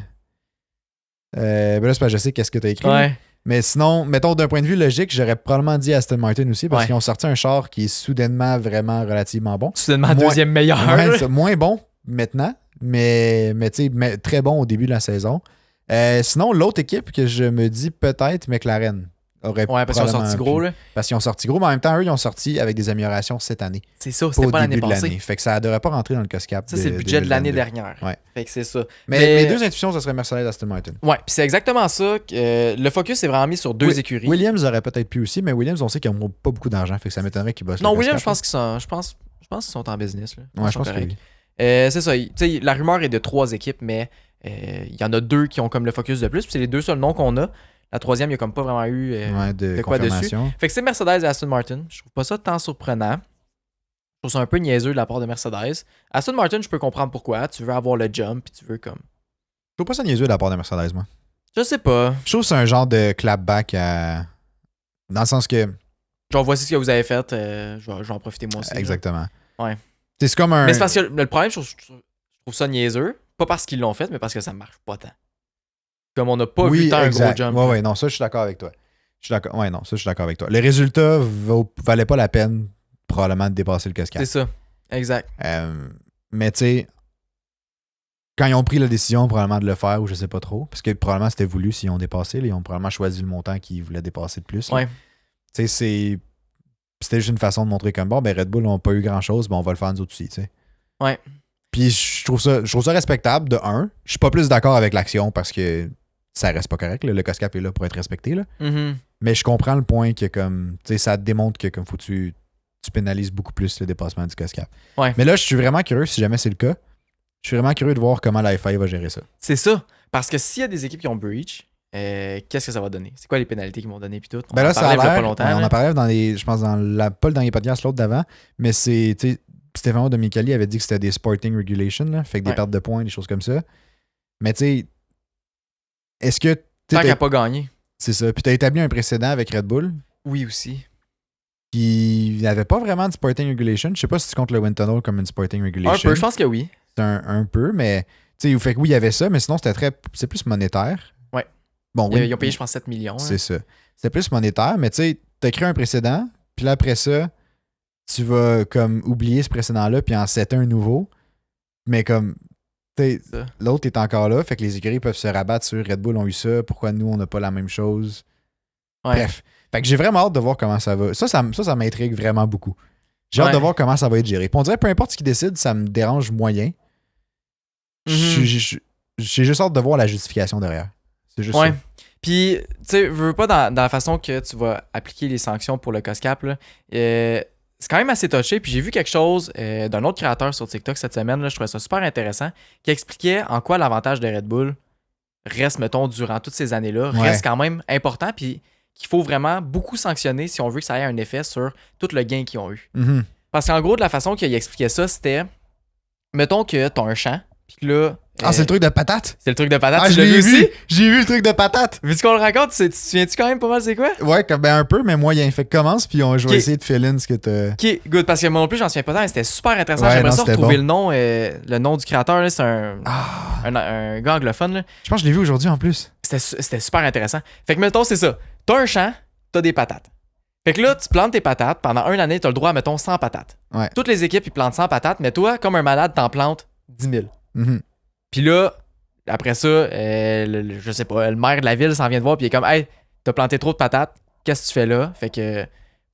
là, c'est pas, je sais qu'est-ce que tu as écrit. Ouais. Mais sinon, mettons d'un point de vue logique, j'aurais probablement dit Aston Martin aussi parce qu'ils ont sorti un char qui est soudainement vraiment relativement bon. Soudainement deuxième meilleur. Ouais, moins bon maintenant. Mais tu sais, très bon au début de la saison. Sinon, l'autre équipe que je me dis peut-être McLaren aurait parce qu'ils ont sorti gros, là. Parce qu'ils ont sorti gros, mais en même temps, eux, ils ont sorti avec des améliorations cette année. C'est ça, c'était pas l'année passée. Fait que ça ne devrait pas rentrer dans le cost-cap. Ça, c'est le budget de l'année dernière. Ouais. Fait que c'est ça. Mais mes deux intuitions, ça serait Mercedes et Aston Martin. Ouais, puis c'est exactement ça. Le focus est vraiment mis sur 2 écuries. Williams aurait peut-être pu aussi, mais Williams, on sait qu'ils n'ont pas beaucoup d'argent, fait que ça m'étonnerait qu'ils bossent. Non, Williams, je pense qu'ils sont en business. Là. Ouais, je pense que oui. C'est ça. La rumeur est de 3 équipes, mais il y en a 2 qui ont comme le focus de plus. Puis c'est les 2 seuls noms qu'on a. La 3e, il n'y a comme pas vraiment eu de quoi dessus. Fait que c'est Mercedes et Aston Martin. Je trouve pas ça tant surprenant. Je trouve ça un peu niaiseux de la part de Mercedes. Aston Martin, je peux comprendre pourquoi. Tu veux avoir le jump, puis tu veux comme... Je trouve pas ça niaiseux de la part de Mercedes, moi. Je sais pas. Je trouve que c'est un genre de clapback à... Dans le sens que... Genre, voici ce que vous avez fait. Je vais en profiter moi aussi. Exactement. Là. Ouais. C'est comme un... Mais c'est parce que le problème, je trouve ça niaiseux. Pas parce qu'ils l'ont fait, mais parce que ça marche pas tant. Comme on n'a pas vu tant un gros jump. Ouais, non, ça, je suis d'accord avec toi. Je suis d'accord avec toi. Les résultats valaient pas la peine, probablement, de dépasser le cascade. C'est ça. Exact. Mais tu sais, quand ils ont pris la décision, probablement, de le faire, ou je sais pas trop, parce que probablement, c'était voulu s'ils ont dépassé. Là, ils ont probablement choisi le montant qu'ils voulaient dépasser de plus. Là. Ouais. Tu sais, c'était juste une façon de montrer comme, bon, ben Red Bull n'ont pas eu grand-chose, ben on va le faire nous autres aussi, tu sais. Ouais. Puis je trouve ça respectable, de un. Je suis pas plus d'accord avec l'action parce que ça reste pas correct. Là. Le COSCAP est là pour être respecté. Là. Mm-hmm. Mais je comprends le point que comme tu sais, ça te démontre que comme faut que tu pénalises beaucoup plus le dépassement du COSCAP. Ouais. Mais là, je suis vraiment curieux, si jamais c'est le cas, je suis vraiment curieux de voir comment la FIA va gérer ça. C'est ça. Parce que s'il y a des équipes qui ont breach, qu'est-ce que ça va donner? C'est quoi les pénalités qu'ils vont donner puis tout? Ben là, ça a l'air, pas longtemps. on en parlait dans les, je pense pas le dernier podcast, l'autre d'avant, mais c'est, tu sais, Stefano Domenicali avait dit que c'était des sporting regulations, là, fait que des pertes de points, des choses comme ça. Mais tu sais, est-ce que... Tant qu'il n'a pas gagné. C'est ça. Puis tu as établi un précédent avec Red Bull. Oui, aussi. Qui n'avait pas vraiment de sporting regulation. Je sais pas si tu comptes le wind tunnel comme une sporting regulation. Un peu, je pense que oui. C'est un peu, mais... Tu sais, fait que oui, il y avait ça, mais sinon, c'est plus monétaire. Ouais. Bon, ils ont payé, je pense, 7 millions. C'est ça. C'était plus monétaire, mais tu sais, tu as créé un précédent, puis là, après ça, tu vas comme oublier ce précédent-là, puis en setter un nouveau. Mais comme, tu sais, l'autre est encore là, fait que les écuries peuvent se rabattre sur Red Bull ont eu ça, pourquoi nous, on n'a pas la même chose. Ouais. Bref. Fait que j'ai vraiment hâte de voir comment ça va. Ça m'intrigue vraiment beaucoup. J'ai hâte de voir comment ça va être géré. Puis on dirait, peu importe ce qu'ils décident, ça me dérange moyen. J'ai juste hâte de voir la justification derrière. C'est juste ça. Puis, tu sais, veux pas dans la façon que tu vas appliquer les sanctions pour le COSCAP, là, c'est quand même assez touché. Puis j'ai vu quelque chose d'un autre créateur sur TikTok cette semaine, là, je trouvais ça super intéressant, qui expliquait en quoi l'avantage de Red Bull reste, mettons, durant toutes ces années-là, reste quand même important, puis qu'il faut vraiment beaucoup sanctionner si on veut que ça ait un effet sur tout le gain qu'ils ont eu. Mm-hmm. Parce qu'en gros, de la façon qu'il expliquait ça, c'était, mettons que tu as un champ, Puis que là... c'est le truc de patate? C'est le truc de patate, tu je l'as l'ai vu aussi? J'ai vu le truc de patate. Veux-tu qu'on le raconte? Tu te souviens-tu quand même pas mal c'est quoi? Ouais, ben un peu, mais moyen. Fait que commence, puis je vais essayer de fill in ce que t'as... Ok, good, parce que moi non plus, j'en souviens pas tant, mais c'était super intéressant. Ouais, J'aimerais non, ça c'était retrouver bon. le nom du créateur, là, c'est un gars anglophone, là. Je pense que je l'ai vu aujourd'hui en plus. C'était super intéressant. Fait que mettons, c'est ça. T'as un champ, t'as des patates. Fait que là, tu plantes tes patates. Pendant une année, t'as le droit à, mettons, 100 patates. Ouais. Toutes les équipes, ils plantent 100 patates, mais toi, comme un malade, t'en plantes 10 000. Mm-hmm. Puis là, après ça, je sais pas, le maire de la ville s'en vient de voir, puis il est comme, hey, t'as planté trop de patates, qu'est-ce que tu fais là? Fait que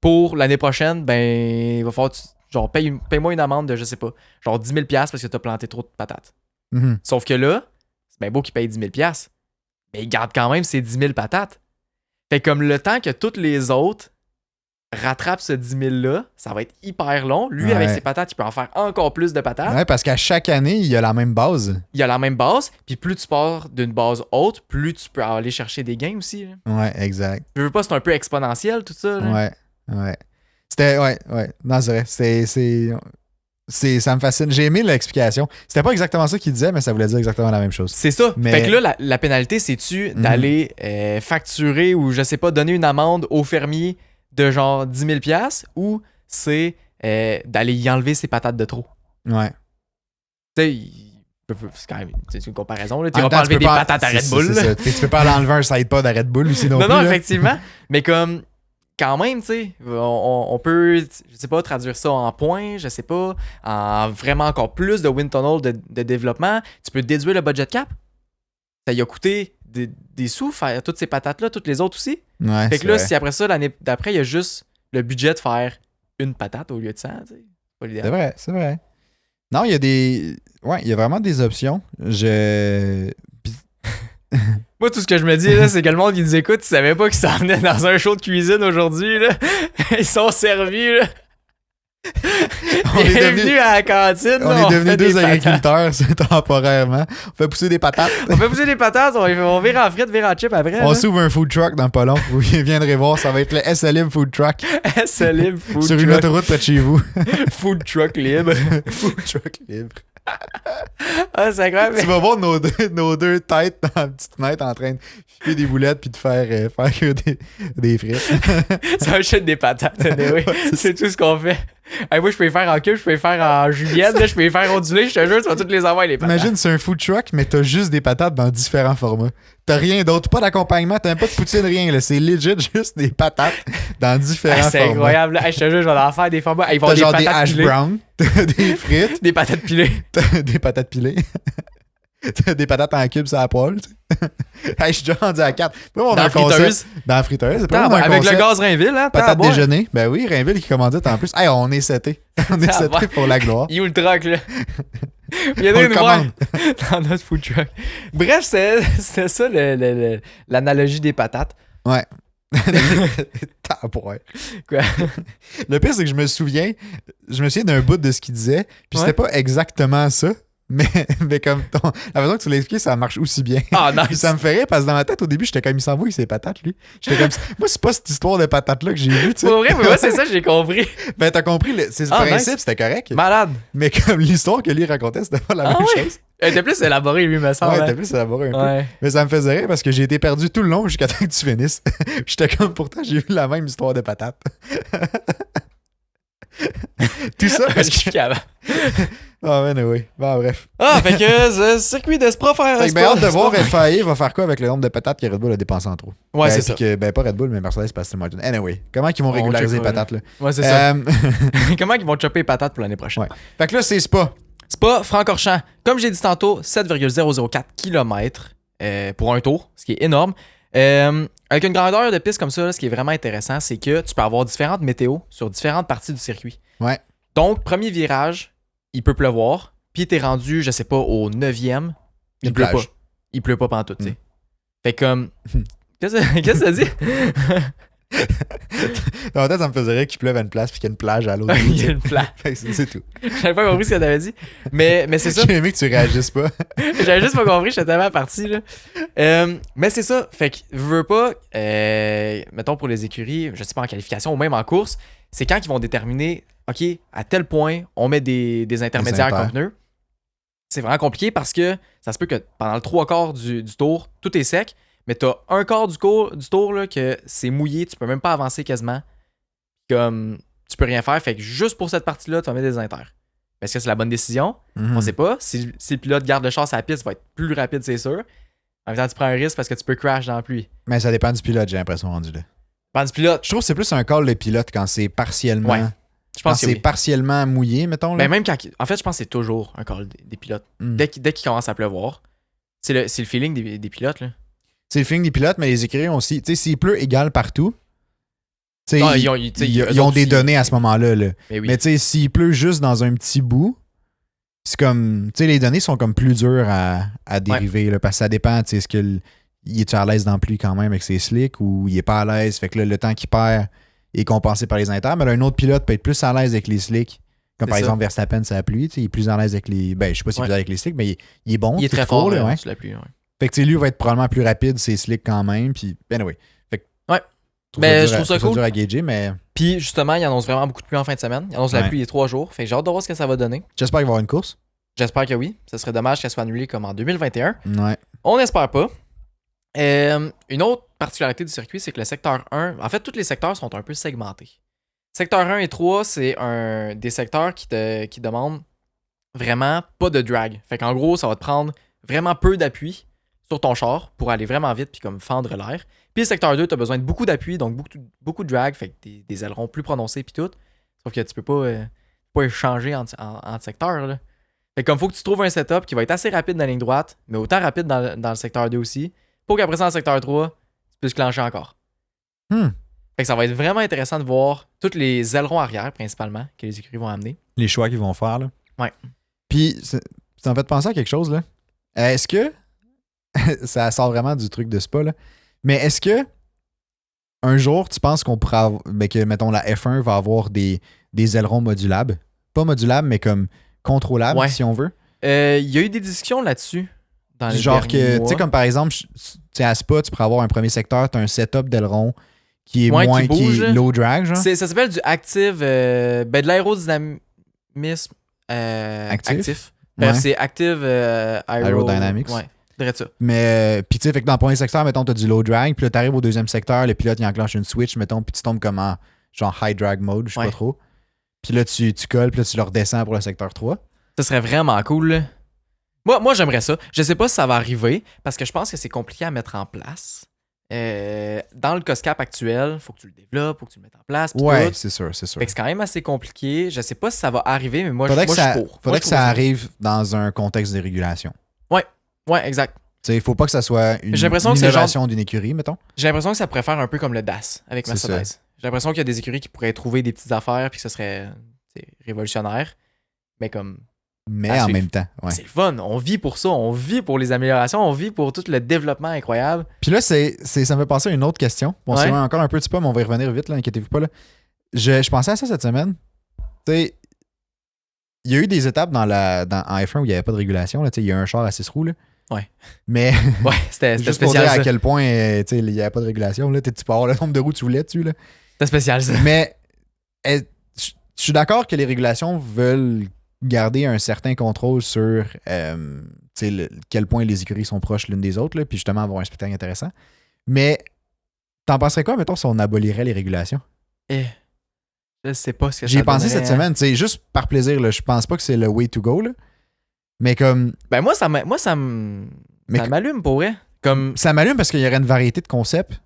pour l'année prochaine, ben, il va falloir, genre, paye-moi une amende de, je sais pas, genre 10 000$ parce que t'as planté trop de patates. Mm-hmm. Sauf que là, c'est bien beau qu'il paye 10 000$, mais il garde quand même ses 10 000 patates. Fait comme le temps que toutes les autres rattrapent ce 10 000$-là, ça va être hyper long. Lui, avec ses patates, il peut en faire encore plus de patates. Ouais, parce qu'à chaque année, il y a la même base. Il y a la même base, puis plus tu pars d'une base haute, plus tu peux aller chercher des gains aussi. Là. Ouais, exact. Je veux pas, c'est un peu exponentiel tout ça. Là. Ouais. C'était, ouais. Non, c'est vrai. Ça me fascine. J'ai aimé l'explication. C'était pas exactement ça qu'il disait, mais ça voulait dire exactement la même chose. C'est ça. Mais... Fait que là, la pénalité, c'est-tu d'aller facturer ou, je sais pas, donner une amende au fermier de genre 10 000$ ou c'est d'aller y enlever ses patates de trop? Ouais. Tu sais, c'est quand même une comparaison. Là. Tu vas pas enlever des patates à Red Bull. C'est tu peux pas aller enlever un sidepod à Red Bull aussi non plus. Non, effectivement. Mais comme... Quand même, tu sais, on peut, je sais pas, traduire ça en points, je sais pas, en vraiment encore plus de wind tunnel de développement. Tu peux déduire le budget cap. Ça y a coûté des sous, faire toutes ces patates-là, toutes les autres aussi. Ouais, fait que là, si après ça, l'année d'après, il y a juste le budget de faire une patate au lieu de 100, tu sais. Pas l'idéal. C'est vrai. Non, il y a des... Ouais, il y a vraiment des options. Moi, tout ce que je me dis, là, c'est que le monde qui nous écoute, ils savaient pas qu'ils s'en venaient dans un show de cuisine aujourd'hui, là. Ils sont servis, là. On est devenus à la cantine. On est devenus deux agriculteurs temporairement. On fait pousser des patates. On vire en frites, vire en chips après. On s'ouvre un food truck dans pas long. Vous viendrez voir, ça va être le SLib Food Truck. SLib Food Truck. Sur une autoroute près de chez vous. Food Truck libre. Food Truck libre. Ah, c'est incroyable. Tu vas voir nos deux têtes dans la petite fenêtre en train de piquer des boulettes puis de faire des frites. Ça achète des patates. Oui. C'est tout ce qu'on fait. Hey, moi, je peux les faire en cube, je peux les faire en julienne, là, je peux les faire ondulées, je te jure, tu vas toutes les avoir, les patates. Imagine, c'est un food truck, mais t'as juste des patates dans différents formats. T'as rien d'autre, pas d'accompagnement, t'as même pas de poutine, rien. Là. C'est legit juste des patates dans différents formats. C'est incroyable. Hey, je te jure, je vais en faire des formats. Hey, ils vont t'as des genre patates des hash pilées. brown, t'as des frites. Des patates pilées. T'as des patates pilées. T'as des patates en cubes à la poêle. Hey, je suis déjà rendu à 4. Dans la friteuse. Dans la friteuse. Avec le gaz Rainville, hein? Patate déjeuner. Ben oui, Rainville qui commandite en plus. Hey, on est seté. On est seté pour la gloire. Il est où le truck, là? Il y a une voir dans notre food truck. Bref, c'était ça l'analogie des patates. Ouais. Quoi? Le pire, c'est que je me souviens d'un bout de ce qu'il disait, puis c'était pas exactement ça. Mais comme la façon que tu l'as expliqué, ça marche aussi bien. Ah, nice. Ça me fait rire parce que dans ma tête, au début, j'étais comme il s'en va avec ses patates, lui. J'étais comme moi, c'est pas cette histoire de patates-là que j'ai vue, tu sais. Pour vrai, mais moi, c'est ça, j'ai compris. Ben, t'as compris, c'est le principe, nice. C'était correct. Malade. Mais comme l'histoire que lui racontait, c'était pas la même chose. Elle était plus élaborée, lui, me semble. Ouais, elle était plus élaborée un peu. Mais ça me faisait rire parce que j'ai été perdu tout le long jusqu'à temps que tu finisses. J'étais comme, pourtant, j'ai vu la même histoire de patates. Tout ça parce que... Ah, mais oui. Bon, bref. Ah, fait que circuit de Spra faire. Fait que hâte de voir FIA va faire quoi avec le nombre de patates que Red Bull a dépensé en trop. Ouais, c'est ça. Que, pas Red Bull, mais Mercedes, parce que Martin. Anyway, comment ils vont régulariser les patates, là? Ouais, c'est ça. Comment ils vont chopper les patates pour l'année prochaine? Ouais. Fait que là, c'est Spa. Spa, Francorchamps. Comme j'ai dit tantôt, 7,004 km pour un tour, ce qui est énorme. Avec une grandeur de piste comme ça, là, ce qui est vraiment intéressant, c'est que tu peux avoir différentes météos sur différentes parties du circuit. Ouais. Donc, premier virage, il peut pleuvoir, puis t'es rendu, je sais pas, au 9e, il pleut pas. Il pleut pas pantoute, tu sais. Fait comme... Qu'est-ce que ça dit? En fait, ça me faisait rire qu'il pleuve à une place puis qu'il y a une plage à l'autre. Il y a une plage. C'est tout. J'avais pas compris ce que t'avais dit. Mais c'est ça. J'ai aimé que tu réagisses pas. J'avais juste pas compris, j'étais tellement parti, là. Mais c'est ça. Fait que, veux pas, mettons pour les écuries, je sais pas en qualification ou même en course, c'est quand ils vont déterminer, OK, à tel point, on met des intermédiaires comme pneus. c'est vraiment compliqué parce que ça se peut que pendant le 3/4 du tour, tout est sec, mais t'as un quart du tour là, que c'est mouillé, tu peux même pas avancer quasiment. Comme tu peux rien faire, fait que juste pour cette partie-là, tu vas mettre des inters. Est-ce que c'est la bonne décision? On sait pas. Si le pilote garde le char sur la piste, il va être plus rapide, c'est sûr. En même temps, tu prends un risque parce que tu peux crash dans la pluie. Mais ça dépend du pilote, j'ai l'impression rendu là. Dépend du pilote. Je trouve que c'est plus un call de pilote quand c'est partiellement. Ouais. Je pense quand c'est partiellement mouillé, mettons. Là. Ben même quand. En fait, je pense que c'est toujours un call des pilotes. Dès qu'il commence à pleuvoir. C'est le feeling des pilotes, là. C'est le feeling des pilotes, mais les écuries ont aussi. Tu sais, s'il pleut égal partout. Ils ont des données à ce moment-là. Là. Mais tu sais, s'il pleut juste dans un petit bout, c'est comme. Tu sais, les données sont comme plus dures à dériver. Là, parce que ça dépend. Tu sais, est-ce qu'il est-tu à l'aise dans la pluie quand même avec ses slicks ou il est pas à l'aise? Fait que là, le temps qu'il perd est compensé par les inters. Mais là, un autre pilote peut être plus à l'aise avec les slicks. Comme par exemple Verstappen, c'est la pluie. Il est plus à l'aise avec les. Ben, je sais pas s'il est plus avec les slicks, mais il est bon. Il est très fort là, sur la pluie. Ouais. Fait que lui va être probablement plus rapide, ses slicks quand même. Puis, anyway. Fait que. Ouais. Mais je trouve ça cool. dur à gager, mais. Puis justement, il annonce vraiment beaucoup de pluie en fin de semaine. Il annonce la pluie les 3 jours. Fait que j'ai hâte de voir ce que ça va donner. J'espère qu'il va y avoir une course. J'espère que oui. Ce serait dommage qu'elle soit annulée comme en 2021. Ouais. On n'espère pas. Une autre particularité du circuit, c'est que le secteur 1, en fait, tous les secteurs sont un peu segmentés. Secteur 1 et 3, c'est des secteurs qui demandent vraiment pas de drag. Fait qu'en gros, ça va te prendre vraiment peu d'appui sur ton char pour aller vraiment vite puis comme fendre l'air. Puis le secteur 2, tu as besoin de beaucoup d'appui, donc beaucoup de drag, fait que des ailerons plus prononcés puis tout. Sauf que tu peux pas échanger entre secteurs, là. Fait que comme faut que tu trouves un setup qui va être assez rapide dans la ligne droite, mais autant rapide dans le secteur 2 aussi, pour qu'après ça, dans le secteur 3, tu puisses clencher encore. Fait que ça va être vraiment intéressant de voir tous les ailerons arrière, principalement, que les écuries vont amener. Les choix qu'ils vont faire, là. Ouais. Puis, ça me fait penser à quelque chose, là. Est-ce que... ça sort vraiment du truc de Spa, là. Mais est-ce que un jour, tu penses qu'on pourra... que, mettons, la F1 va avoir des ailerons modulables? Pas modulables, mais comme contrôlables, si on veut. Il y a eu des discussions là-dessus. Dans les genre que, tu sais, comme par exemple, à Spa, tu pourrais avoir un premier secteur, tu as un setup d'aileron qui est moins qui est low drag, genre. Ça s'appelle du active, de l'aérodynamisme actif. C'est active aerodynamics. Ouais, dirais ça. Mais, puis tu sais, fait que dans le premier secteur, mettons, tu as du low drag, puis là, tu arrives au deuxième secteur, le pilote, il enclenche une switch, mettons, puis tu tombes comme en genre high drag mode, je sais pas trop. Puis là, tu colles, puis là, tu le redescends pour le secteur 3. Ça serait vraiment cool, là. Moi, j'aimerais ça. Je sais pas si ça va arriver, parce que je pense que c'est compliqué à mettre en place. Dans le COSCAP actuel, faut que tu le développes, faut que tu le mettes en place. Ouais, c'est sûr. Fait que c'est quand même assez compliqué. Je sais pas si ça va arriver, mais moi, je suis pour. Faudrait que ça arrive dans un contexte de régulation. Ouais, exact. Tu sais, il faut pas que ça soit une innovation d'une écurie, mettons. J'ai l'impression que ça pourrait faire un peu comme le DAS avec Mercedes. J'ai l'impression qu'il y a des écuries qui pourraient trouver des petites affaires puis que ce serait révolutionnaire. Mais comme... Mais en même temps, ouais. C'est le fun. On vit pour ça. On vit pour les améliorations. On vit pour tout le développement incroyable. Puis là, ça me fait penser à une autre question. Bon, c'est encore un petit peu, mais on va y revenir vite, là, inquiétez-vous pas. Là. Je pensais à ça cette semaine. Tu sais, il y a eu des étapes en F1 où il n'y avait pas de régulation. Là. Il y a un char à 6 roues. Là. Ouais. Mais c'était juste spécial. Pour dire à quel point il n'y avait pas de régulation. Là. Tu peux avoir le nombre de roues que tu voulais dessus. C'était spécial, ça. Mais je suis d'accord que les régulations veulent garder un certain contrôle sur quel point les écuries sont proches l'une des autres, là, puis justement avoir un spectacle intéressant. Mais t'en penserais quoi, mettons, si on abolirait les régulations? Je sais pas ce que J'y ai pensé cette semaine, juste par plaisir, là, je pense pas que c'est le way to go, là. Mais comme... Ben moi, ça m'allume pour vrai. Comme... Ça m'allume parce qu'il y aurait une variété de concepts.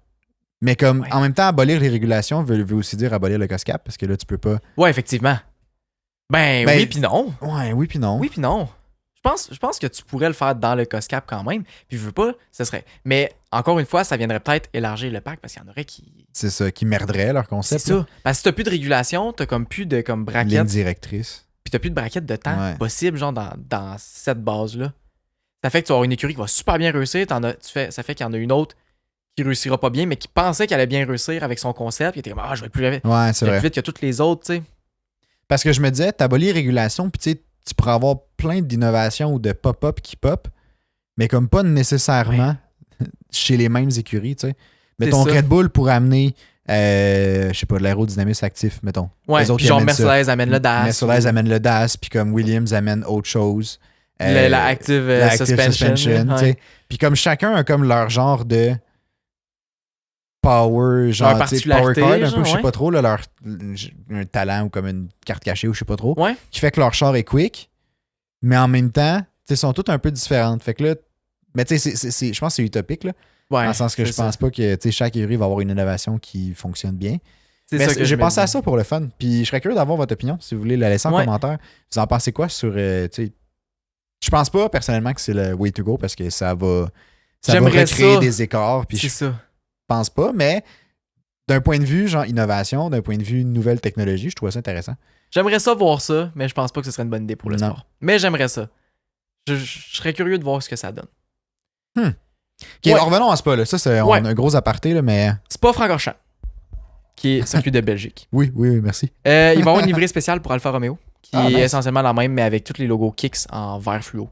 Mais comme en même temps, abolir les régulations veut aussi dire abolir le COSCAP, parce que là, tu peux pas... Ouais, effectivement. Ben oui puis non. Ouais, oui puis non. Oui puis non. Je pense que tu pourrais le faire dans le COSCAP quand même. Puis je veux pas, ce serait... Mais encore une fois, ça viendrait peut-être élargir le pack parce qu'il y en aurait qui... C'est ça, qui merderaient leur concept. C'est ça. Parce que si t'as plus de régulation, t'as comme plus de braquettes. Ligne directrice. Puis t'as plus de braquettes de temps possible, genre dans cette base-là. Ça fait que tu vas avoir une écurie qui va super bien réussir. Ça fait qu'il y en a une autre qui réussira pas bien, mais qui pensait qu'elle allait bien réussir avec son concept. Il était comme, je vais plus vite. Ouais, c'est vrai. Plus vite que toutes les autres, tu sais. Parce que je me disais, t'abolis les régulations, puis tu pourrais avoir plein d'innovations ou de pop-up qui pop, mais comme pas nécessairement chez les mêmes écuries, tu sais. Mettons, Red Bull pourrait amener, je sais pas, de l'aérodynamisme actif, mettons. Ouais, puis genre Mercedes amène le DAS. Mercedes amène le DAS, puis comme Williams amène autre chose. La active suspension. Ouais. Puis comme chacun a comme leur genre de power, genre power card, un peu, je sais pas trop, là, un talent ou comme une carte cachée ou je sais pas trop, qui fait que leur char est quick, mais en même temps, ils sont toutes un peu différentes. Fait que là, mais tu sais, je pense que c'est utopique, là. Dans le sens que je pense pas que chaque écurie va avoir une innovation qui fonctionne bien. Mais j'ai pensé à ça pour le fun. Puis je serais curieux d'avoir votre opinion, si vous voulez la laisser en commentaire. Vous en pensez quoi sur... je pense pas personnellement que c'est le way to go parce que ça va recréer des écarts. Puis je pense pas, mais d'un point de vue genre innovation, d'un point de vue nouvelle technologie, je trouve ça intéressant. J'aimerais ça voir ça, mais je pense pas que ce serait une bonne idée pour le sport. Mais j'aimerais ça. Je serais curieux de voir ce que ça donne. OK, alors revenons à Spa. Là. Ça, on a un gros aparté, là, mais... Spa-Francorchamps, qui est circuit de Belgique. Oui, merci. Il va y avoir une livrée spéciale pour Alfa Romeo, qui est essentiellement la même, mais avec tous les logos Kicks en vert fluo.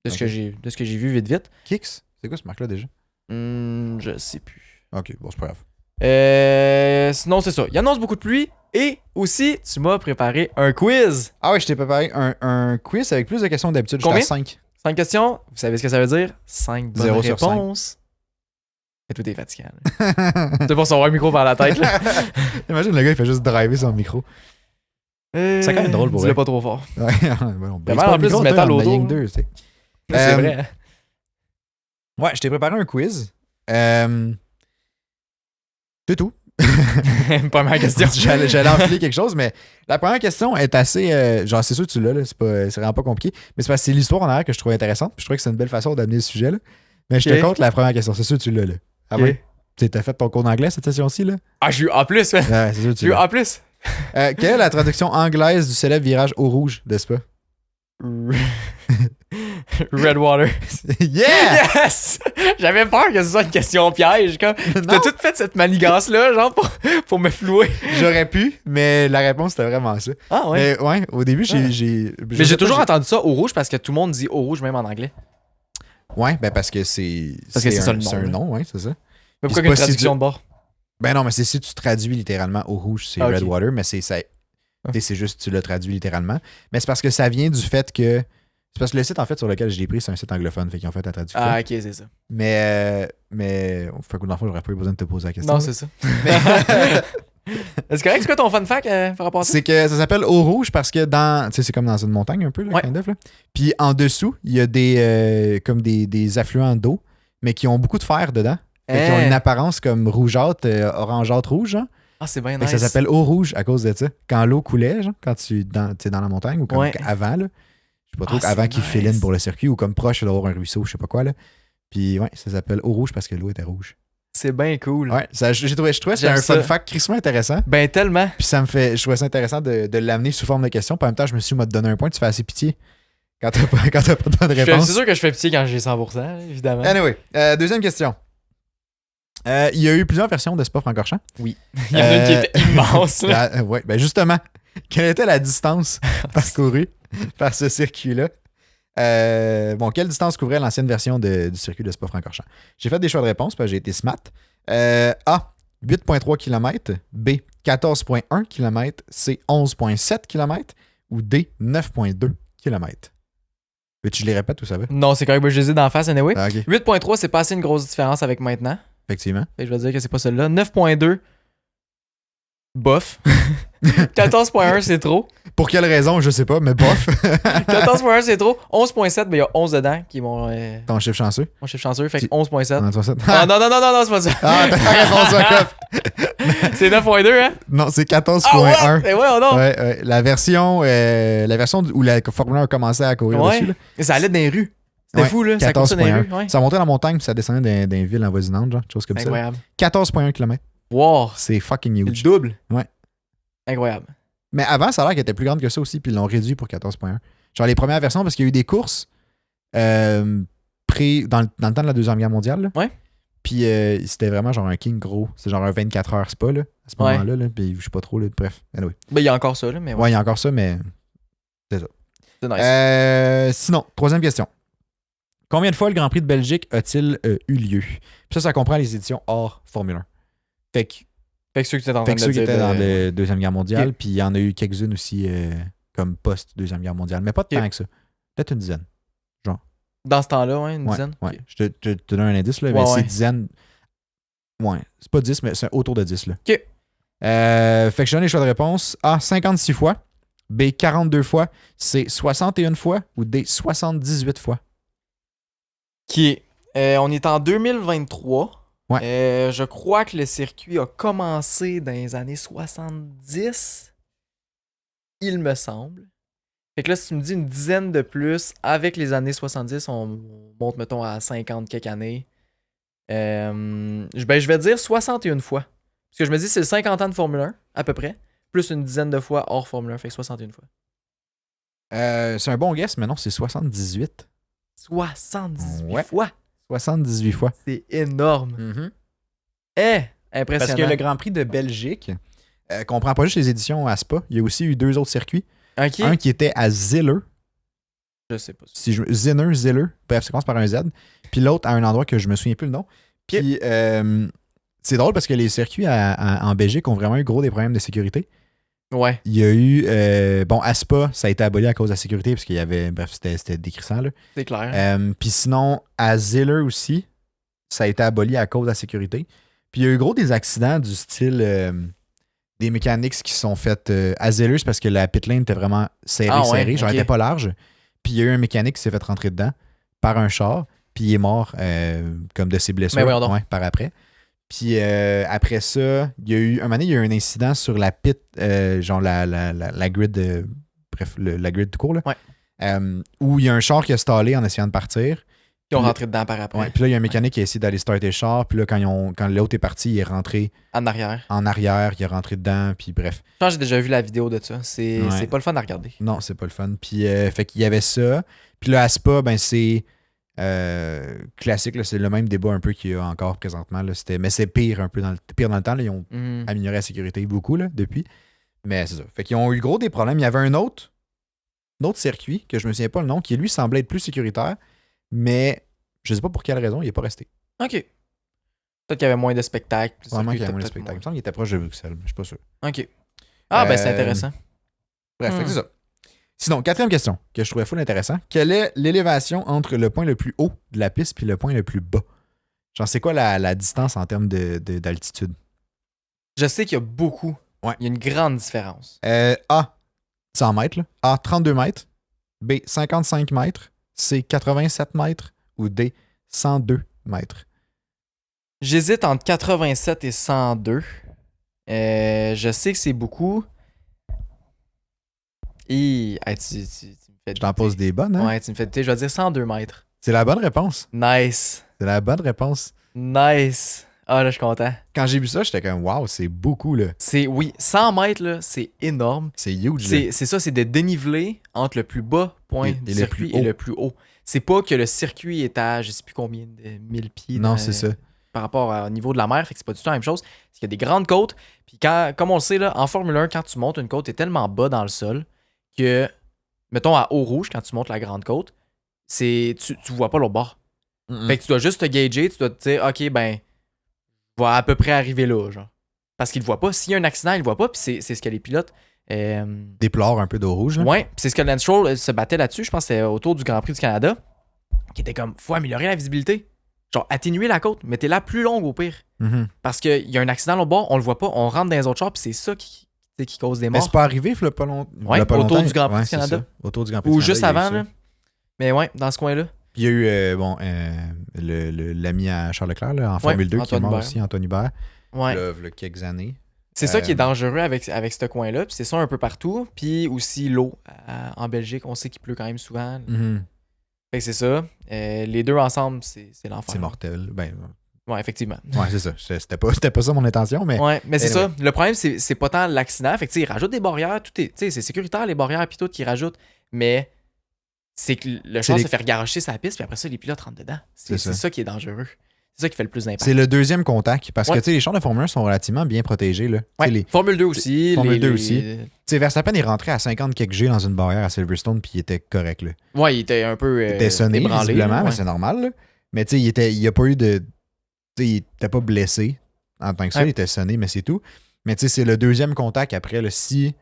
De ce que j'ai vu vite. Kicks? C'est quoi ce marque-là déjà? Je sais plus. OK, bon, c'est pas grave. Sinon, c'est ça. Il annonce beaucoup de pluie. Et aussi, tu m'as préparé un quiz. Ah ouais, je t'ai préparé un quiz avec plus de questions que d'habitude. Combien? J'étais à 5. 5 questions. Vous savez ce que ça veut dire? 5 bonnes 0 réponses. Et tout est fatigant. C'est pour savoir un micro par la tête. Là. Imagine le gars, il fait juste driver son micro. C'est quand même drôle pour lui. Dis-le pas trop fort. Ouais, il y a en plus du métal autour. C'est vrai. Ouais, je t'ai préparé un quiz. C'est tout. Première question. J'allais enfiler quelque chose, mais la première question est assez. Genre, c'est sûr que tu l'as, là, c'est vraiment pas compliqué. Mais c'est parce que c'est l'histoire en arrière que je trouve intéressante. Puis je trouvais que c'est une belle façon d'amener le sujet. Là. Mais je te compte la première question. C'est sûr que tu l'as. Là. Ah oui? T'as fait ton cours d'anglais cette session-ci? Là? Ah, j'ai eu A+. Ouais, c'est sûr que tu l'as. J'ai eu A+. Quelle est la traduction anglaise du célèbre virage au rouge de Spa? Redwater. Yeah! Yes! J'avais peur que ce soit une question piège. T'as tout fait cette manigance-là, genre, pour me flouer. J'aurais pu, mais la réponse, c'était vraiment ça. Ah ouais? Mais ouais, au début, j'ai toujours entendu ça au rouge parce que tout le monde dit au rouge, même en anglais. Ouais, ben parce que c'est ça le nom. C'est un nom, ouais, c'est ça. Mais pourquoi une traduction de bord? Ben non, mais c'est si tu traduis littéralement au rouge, c'est Redwater, mais c'est juste tu l'as traduit littéralement. Mais c'est parce que ça vient du fait que... C'est parce que le site, en fait, sur lequel je l'ai pris, c'est un site anglophone, fait qu'ils ont fait la traduction. Ah, ok, c'est ça. Mais fait que dans le fond, j'aurais pas eu besoin de te poser la question. Non, c'est ça. Est-ce que c'est quoi ton fun fact par rapport à ça? C'est que ça s'appelle eau rouge parce que dans... Tu sais, c'est comme dans une montagne un peu, là, kind of, là. Puis en dessous, il y a comme des affluents d'eau, mais qui ont beaucoup de fer dedans. Fait qu'ils ont une apparence comme rougeâtre, orangeâtre rouge, genre. Ah, c'est bien nice. Ça s'appelle eau rouge à cause de ça. Quand l'eau coulait, genre, quand tu es dans la montagne ou comme avant, là. Je sais pas trop, avant qu'il filine pour le circuit ou comme proche d'avoir un ruisseau, je sais pas quoi, là. Puis ouais, ça s'appelle eau rouge parce que l'eau était rouge. C'est bien cool. Ouais, je trouvais que c'était un fun fact crissement intéressant. Ben tellement. Puis je trouvais ça intéressant de l'amener sous forme de question. Puis en même temps, je me suis dit, moi, te donner un point, tu fais assez pitié quand t'as pas de bonne réponse. C'est sûr que je fais pitié quand j'ai 100%, évidemment. Anyway, deuxième question. Il y a eu plusieurs versions de Spa-Francorchamps. Oui. Il y en a une qui était immense. Ouais, ben justement, quelle était la distance parcourue par ce circuit-là? Quelle distance couvrait l'ancienne version du circuit de Spa-Francorchamps? J'ai fait des choix de réponse parce que j'ai été smart. A, 8,3 km. B, 14,1 km. C, 11,7 km. Ou D, 9,2 km. Tu les répètes ou ça va? Non, c'est correct. Je les ai d'en face, anyway. Ah, okay. 8,3, c'est pas assez une grosse différence avec maintenant. Effectivement. Et je vais dire que c'est pas celle-là. 9,2, bof. 14,1, c'est trop. Pour quelle raison, je sais pas, mais bof. 14,1, c'est trop. 11,7, il y a 11 dedans qui est mon... Ton chiffre chanceux? Mon chiffre chanceux, fait que 11,7. Ah, non, c'est pas ça. Ah, t'as ta réponse au coffre. C'est 9,2, hein? Non, c'est 14,1. Ah ouais? Ouais, non. Ouais. La version où la Formule 1 a commencé à courir dessus. Là. Ça allait dans les rues. C'était fou, là. Ça coursait dans les rues. Ouais. Ça montait la montagne, puis ça descendait dans les villes avoisinantes, genre, chose comme incroyable. Ça. 14,1 km. Wow. C'est fucking huge. Le double. Ouais. Incroyable. Mais avant, ça a l'air qu'elle était plus grande que ça aussi, puis ils l'ont réduit pour 14,1. Genre les premières versions, parce qu'il y a eu des courses dans le temps de la Deuxième Guerre mondiale. Là. Ouais. Puis c'était vraiment genre un king gros. C'est genre un 24 heures Spa, là, à ce moment-là. Là, puis je sais pas trop, là, bref. Anyway. Ben, il y a encore ça, là, mais ouais. Il y a encore ça, mais c'est ça. C'est nice. Sinon, troisième question. Combien de fois le Grand Prix de Belgique a-t-il eu lieu? Puis ça comprend les éditions hors Formule 1. Fait que ceux qui étaient dans la Deuxième Guerre mondiale, puis il y en a eu quelques-unes aussi comme post-Deuxième Guerre mondiale. Mais pas de tant que ça. Peut-être une dizaine. Dans ce temps-là, ouais, une dizaine. Ouais. Okay. Je te donne un indice, là, mais c'est dizaines. Ouais, c'est pas 10, mais c'est autour de 10. Là. OK. Fait que je donne les choix de réponse. A, 56 fois. B, 42 fois. C, 61 fois. Ou D, 78 fois. OK. On est en 2023. Ouais. Je crois que le circuit a commencé dans les années 70. Il me semble. Fait que là, si tu me dis une dizaine de plus, avec les années 70, on monte, mettons, à 50 quelques années. Je vais dire 61 fois. Parce que je me dis, c'est le 50 ans de Formule 1, à peu près. Plus une dizaine de fois hors Formule 1, fait que 61 fois. C'est un bon guess, mais non, c'est 78. 78 fois? 78 fois. C'est énorme. Impressionnant. Parce que le Grand Prix de Belgique comprend pas juste les éditions à Spa. Il y a aussi eu 2 autres circuits. Okay. Un qui était à Ziller. Je sais pas. Ziller. Bref, ça commence par un Z. Puis l'autre à un endroit que je me souviens plus le nom. Puis c'est drôle parce que les circuits en Belgique ont vraiment eu des problèmes de sécurité. Ouais. Il y a eu... à Spa, ça a été aboli à cause de la sécurité parce qu'il y avait... Bref, c'était décrissant, là. C'est clair. Puis sinon, à Ziller aussi, ça a été aboli à cause de la sécurité. Puis il y a eu des accidents du style... des mécaniques qui sont faites à Ziller, c'est parce que la pit lane était vraiment serrée. Genre, elle était pas large. Puis il y a eu un mécanique qui s'est fait rentrer dedans par un char. Puis il est mort comme de ses blessures par après. Puis après ça, il y a eu un moment donné, il y a eu un incident sur la pit, genre la grid, la grid tout court, là, où il y a un char qui a stallé en essayant de partir. Ils ont rentré dedans par après. Ouais, puis là, il y a un mécanique qui a essayé d'aller starter le char. Puis là, quand l'autre est parti, il est rentré en arrière. Il est rentré dedans. Puis bref. Je pense que j'ai déjà vu la vidéo de ça. C'est pas le fun à regarder. Non, c'est pas le fun. Puis fait qu'il y avait ça. Puis là, à Spa, ben c'est classique. Là, c'est le même débat un peu qu'il y a encore présentement. Là. Mais c'est pire un peu dans le temps. Là. Ils ont amélioré la sécurité beaucoup là, depuis. Mais c'est ça. Fait qu'ils ont eu des problèmes. Il y avait un autre circuit que je me souviens pas le nom, qui lui semblait être plus sécuritaire. Mais je sais pas pour quelle raison, il n'est pas resté. OK. Peut-être qu'il y avait moins de spectacles. Vraiment qu'il y avait moins de spectacles. Il me semble qu'il était proche de Bruxelles, mais je suis pas sûr. OK. Ah, ben c'est intéressant. Bref, c'est ça. Sinon, 4e question, que je trouvais full intéressant. Quelle est l'élévation entre le point le plus haut de la piste et le point le plus bas? Genre, c'est quoi la distance en termes d'altitude? Je sais qu'il y a beaucoup. Ouais. Il y a une grande différence. A, 100 mètres. Là. A, 32 mètres. B, 55 mètres. C, 87 mètres. Ou D, 102 mètres. J'hésite entre 87 et 102. Je sais que c'est beaucoup. Et tu me fais. Je t'en pose des bonnes, hein? Ouais, tu me fais douter. Je vais dire 102 mètres. C'est la bonne réponse. Nice. C'est la bonne réponse. Nice. Ah, là, je suis content. Quand j'ai vu ça, j'étais comme, waouh, c'est beaucoup, là. Oui, 100 mètres, là, c'est énorme. C'est huge, là. C'est ça, c'est de déniveler entre le plus bas point du circuit et le plus haut. C'est pas que le circuit est à je sais plus combien de 1000 pieds. Non, c'est ça. Par rapport au niveau de la mer, fait que c'est pas du tout la même chose. Il y a des grandes côtes. Puis comme on le sait, là, en Formule 1, quand tu montes une côte, t'es tellement bas dans le sol que, mettons à Eau-Rouge, quand tu montes la grande côte, tu vois pas l'autre bord. Fait que tu dois juste te gager, tu dois te dire, OK, ben, je vais à peu près arriver là, genre. Parce qu'il le voit pas. S'il y a un accident, il le voit pas, puis c'est ce que les pilotes déplorent un peu d'Eau-Rouge. Ouais, puis c'est ce que Lance Stroll se battait là-dessus. Je pense que c'était autour du Grand Prix du Canada, qui était comme, faut améliorer la visibilité. Genre, atténuer la côte, mettez-la plus longue au pire. Parce qu'il y a un accident là bas, on le voit pas, on rentre dans les autres chars, puis c'est ça qui cause des morts. Mais c'est pas arrivé, il pas longtemps. Ouais, autour du Grand Prix du Canada. Autour du Grand Prix du Canada. Ou juste avant, là. Mais ouais, dans ce coin-là. Puis il y a eu l'ami à Charles Leclerc là, en Formule 2 qui est mort aussi, Antoine Hubert. Ouais. Là, quelques années. C'est ça qui est dangereux avec ce coin-là. Puis c'est ça un peu partout. Puis aussi l'eau. En Belgique, on sait qu'il pleut quand même souvent. Fait que c'est ça. Les deux ensemble, c'est l'enfer. C'est mortel. Ben, ouais, effectivement. Ouais, c'est ça. C'était pas ça mon intention, mais. Ouais, mais c'est ça. Le problème, c'est pas tant l'accident. Fait que, ils rajoutent des barrières. C'est sécuritaire, les barrières, puis tout, qu'ils rajoutent. Mais c'est que le char se fait regarocher sa piste, puis après ça, les pilotes rentrent dedans. C'est ça qui est dangereux. C'est ça qui fait le plus d'impact. C'est le deuxième contact, parce que les chars de Formule 1 sont relativement bien protégés. Là. Ouais. Formule 2 aussi. Formule 2 aussi. Verstappen est rentré à 50 quelques G dans une barrière à Silverstone, puis il était correct. Là. Ouais, il était un peu. Il était sonné, ébranlé, visiblement, mais c'est normal. Là. Mais il a pas eu de. Il était pas blessé en tant que ça, il était sonné, mais c'est tout. Mais c'est le deuxième contact après. Là, si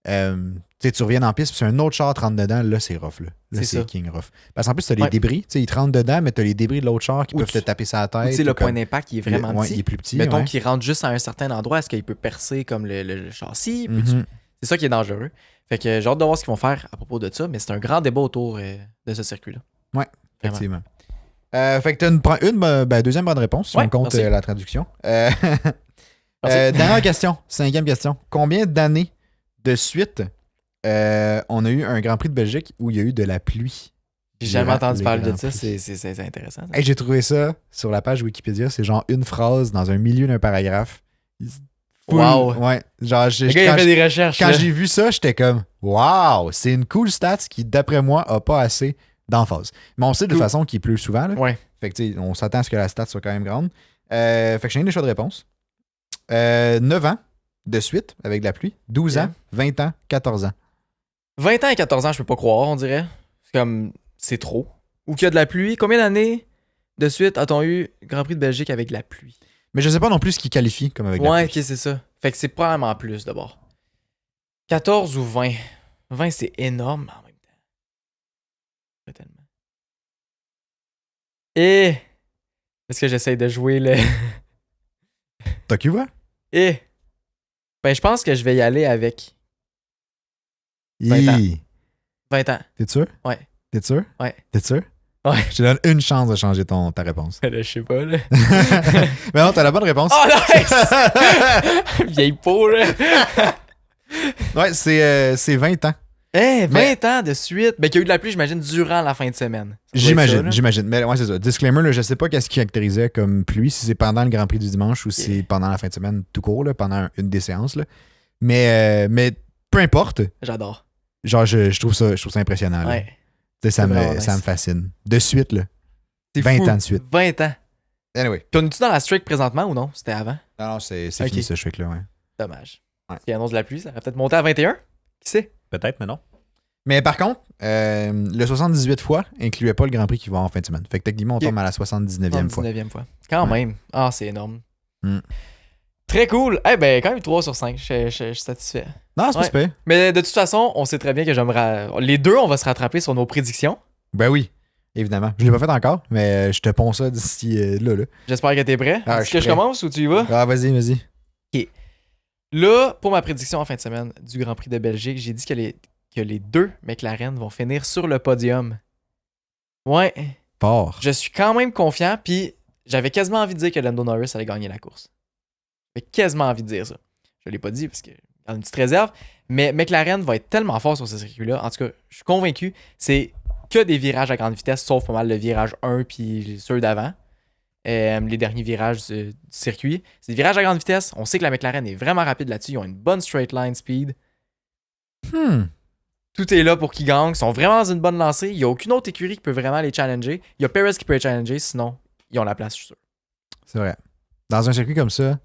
tu reviens en piste, puis c'est un autre char te rentre dedans, là, c'est rough. Là, c'est king rough. Parce qu'en plus, tu as les débris. Ils te rentrent dedans, mais tu as les débris de l'autre char qui peuvent te taper sur la tête. Le point d'impact, il est vraiment petit. Il est plus petit. Mettons qu'il rentre juste à un certain endroit, est-ce qu'il peut percer comme le châssis? C'est ça qui est dangereux. Fait que j'ai hâte de voir ce qu'ils vont faire à propos de ça, mais c'est un grand débat autour de ce circuit-là. Ouais, effectivement. Fait que tu as une deuxième bonne réponse, si on compte la traduction. Dernière question, 5e question. Combien d'années de suite on a eu un Grand Prix de Belgique où il y a eu de la pluie? J'ai jamais entendu parler de ça, c'est intéressant. Hey, j'ai trouvé ça sur la page Wikipédia, c'est genre une phrase dans un milieu d'un paragraphe. Wow! Ouais, genre, le gars, il a fait des recherches. Quand j'ai vu ça, j'étais comme wow! C'est une cool stat qui, d'après moi, a pas assez d'emphase. Mais on sait de toute façon qu'il pleut souvent. Là. Ouais. Fait que tu sais, on s'attend à ce que la stat soit quand même grande. Fait que j'ai des choix de réponse. 9 ans de suite avec de la pluie, 12 ans, 20 ans, 14 ans. 20 ans et 14 ans, je peux pas croire, on dirait. C'est comme, c'est trop. Ou qu'il y a de la pluie. Combien d'années de suite a-t-on eu Grand Prix de Belgique avec de la pluie? Mais je sais pas non plus ce qui qualifie comme avec de la pluie. Ouais, ok, c'est ça. Fait que c'est probablement plus d'abord. 14 ou 20. 20, c'est énorme en même temps. Pas tellement. Et est-ce que j'essaye de jouer le... T'as qui voit? Et ben, je pense que je vais y aller avec 20 ans. 20 ans. T'es sûr? Ouais. T'es sûr? Ouais. T'es sûr? Ouais. Je te donne une chance de changer ta réponse. Là, je sais pas, là. Mais non, t'as la bonne réponse. Oh, nice! Vieille peau, là. Ouais, c'est 20 ans. 20 ans de suite. Ben, qu'il y a eu de la pluie, j'imagine, durant la fin de semaine. J'imagine. Mais ouais, c'est ça. Disclaimer, là, je sais pas qu'est-ce qui caractérisait comme pluie, si c'est pendant le Grand Prix du dimanche ou si c'est pendant la fin de semaine tout court, là, pendant une des séances. Là. Mais peu importe. J'adore. Genre, je trouve ça impressionnant. Ouais. Ça me fascine. De suite, là. C'est 20 fou. ans de suite. 20 ans. Anyway. Puis on est-tu dans la streak présentement ou non? C'était avant? Non, c'est fini ce streak-là, ouais. Dommage. Ouais. S'il annonce de la pluie, ça va peut-être monter à 21. Qui sait? Peut-être, mais non. Mais par contre, le 78 fois incluait pas le Grand Prix qui va en fin de semaine. Fait que techniquement, on tombe à la 79e fois. 79e fois. Quand même. Ah, c'est énorme. Très cool. Eh ben, quand même 3 sur 5. Je suis satisfait. Non, c'est pas super. Mais de toute façon, on sait très bien que les deux, on va se rattraper sur nos prédictions. Ben oui, évidemment. Je l'ai pas fait encore, mais je te ponds ça d'ici là. J'espère que t'es prêt. Est-ce que je commence ou tu y vas? Ah, vas-y. OK. Là, pour ma prédiction en fin de semaine du Grand Prix de Belgique, j'ai dit que les deux McLaren vont finir sur le podium. Ouais. Fort. Je suis quand même confiant, puis j'avais quasiment envie de dire que Lando Norris allait gagner la course. J'avais quasiment envie de dire ça. Je l'ai pas dit parce que j'ai une petite réserve, mais McLaren va être tellement fort sur ce circuit-là. En tout cas, je suis convaincu. C'est que des virages à grande vitesse, sauf pas mal le virage 1 puis ceux d'avant. Les derniers virages du circuit. C'est des virages à grande vitesse. On sait que la McLaren est vraiment rapide là-dessus. Ils ont une bonne straight line speed. Tout est là pour qu'ils gagnent. Ils sont vraiment dans une bonne lancée. Il n'y a aucune autre écurie qui peut vraiment les challenger. Il y a Perez qui peut les challenger, sinon, ils ont la place, je suis sûr. C'est vrai. Dans un circuit comme ça,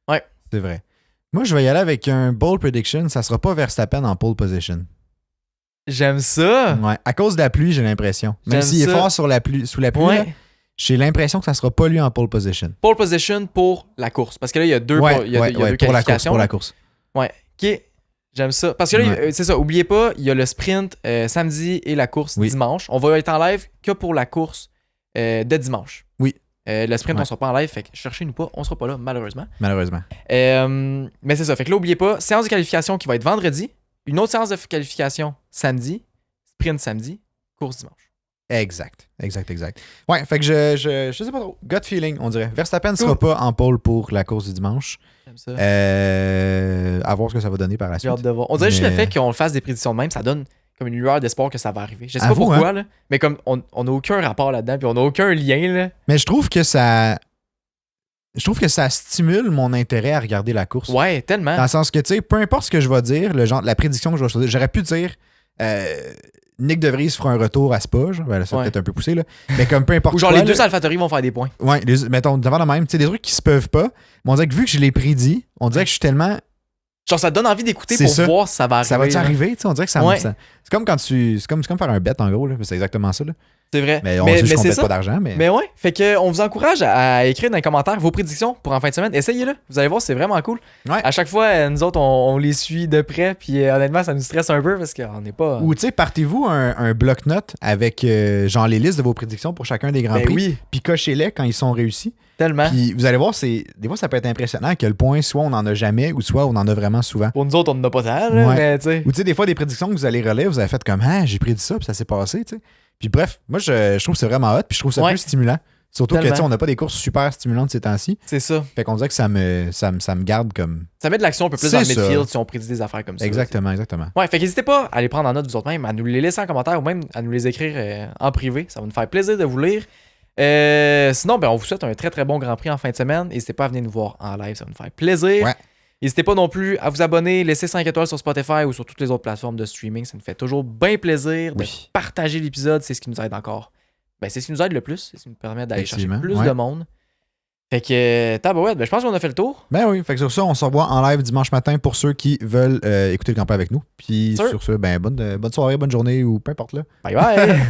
ouais. C'est vrai. Moi, je vais y aller avec un bold prediction. Ça sera pas Verstappen en pole position. J'aime ça. Ouais. À cause de la pluie, j'ai l'impression. Même s'il est fort sous la pluie, ouais. Là, j'ai l'impression que ça sera pas lui en pole position. Pole position pour la course. Parce que là, il y a deux, deux qualifications. Pour la course. Ouais. OK. J'aime ça. Parce que là, c'est ça. Oubliez pas, il y a le sprint samedi et la course dimanche. On va être en live que pour la course de dimanche. Oui. Le sprint, on sera pas en live. Fait que cherchez-nous pas. On sera pas là, malheureusement. Mais c'est ça. Fait que là, oubliez pas, séance de qualification qui va être vendredi. Une autre séance de qualification samedi. Sprint samedi. Course dimanche. Exact. Ouais, fait que je sais pas trop. Gut feeling, on dirait. Verstappen ne sera pas en pole pour la course du dimanche. J'aime ça. À voir ce que ça va donner par la suite. J'ai hâte de voir. On dirait juste le fait qu'on fasse des prédictions de même, ça donne comme une lueur d'espoir que ça va arriver. Je sais pas pourquoi, là, mais comme on n'a aucun rapport là-dedans, puis on n'a aucun lien. Là. Mais je trouve que ça stimule mon intérêt à regarder la course. Ouais, tellement. Dans le sens que, tu sais, peu importe ce que je vais dire, la prédiction que je vais choisir, j'aurais pu dire Nick De Vries fera un retour à Spa. Ben, ça va peut-être un peu poussé, là. Mais comme peu importe. Ou genre les deux AlphaTauri vont faire des points. Ouais, mettons, devant le même. Tu sais, des trucs qui se peuvent pas. Mais on dirait que vu que je l'ai prédit, on dirait que je suis tellement. Genre, ça te donne envie d'écouter pour voir si ça va arriver. Ça va-tu arriver? Tu sais, on dirait que ça C'est comme quand c'est comme faire un bet, en gros. Là. C'est exactement ça. Là. C'est vrai. Mais on sait qu'on ne pas d'argent. Mais ouais, fait que on vous encourage à écrire dans les commentaires vos prédictions pour en fin de semaine. Essayez-le. Vous allez voir, c'est vraiment cool. Ouais. À chaque fois, nous autres, on les suit de près. Puis honnêtement, ça nous stresse un peu parce qu'on n'est pas. Ou tu sais, partez-vous un bloc-notes avec genre les listes de vos prédictions pour chacun des grands prix. Oui. Puis cochez-les quand ils sont réussis. Tellement. Puis vous allez voir, des fois, ça peut être impressionnant à quel point soit on n'en a jamais ou soit on en a vraiment souvent. Pour nous autres, on n'en a pas tant, là, mais tu sais. Ou tu sais, des fois, des prédictions que vous allez relayer, vous avez fait comme j'ai prédit ça, puis ça s'est passé, tu sais. Puis bref, moi, je trouve que c'est vraiment hot, puis je trouve ça plus stimulant. Surtout que, tu sais, on n'a pas des courses super stimulantes ces temps-ci. C'est ça. Fait qu'on dirait que ça me garde comme. Ça met de l'action un peu plus dans le midfield si on prédit des affaires comme ça. Exactement. Ouais, fait qu'hésitez pas à les prendre en note vous autres même, à nous les laisser en commentaire ou même à nous les écrire en privé. Ça va nous faire plaisir de vous lire. Sinon, on vous souhaite un très très bon Grand Prix en fin de semaine. N'hésitez pas à venir nous voir en live, ça va nous faire plaisir. Ouais. N'hésitez pas non plus à vous abonner, laisser 5 étoiles sur Spotify ou sur toutes les autres plateformes de streaming. Ça nous fait toujours bien plaisir de partager l'épisode. C'est ce qui nous aide encore. C'est ce qui nous aide le plus. C'est ce qui nous permet d'aller chercher plus de monde. Fait que, je pense qu'on a fait le tour. Ben oui, fait que sur ça, on se revoit en live dimanche matin pour ceux qui veulent écouter le Grand Prix avec nous. Puis sur ce, bonne soirée, bonne journée ou peu importe là. Bye bye!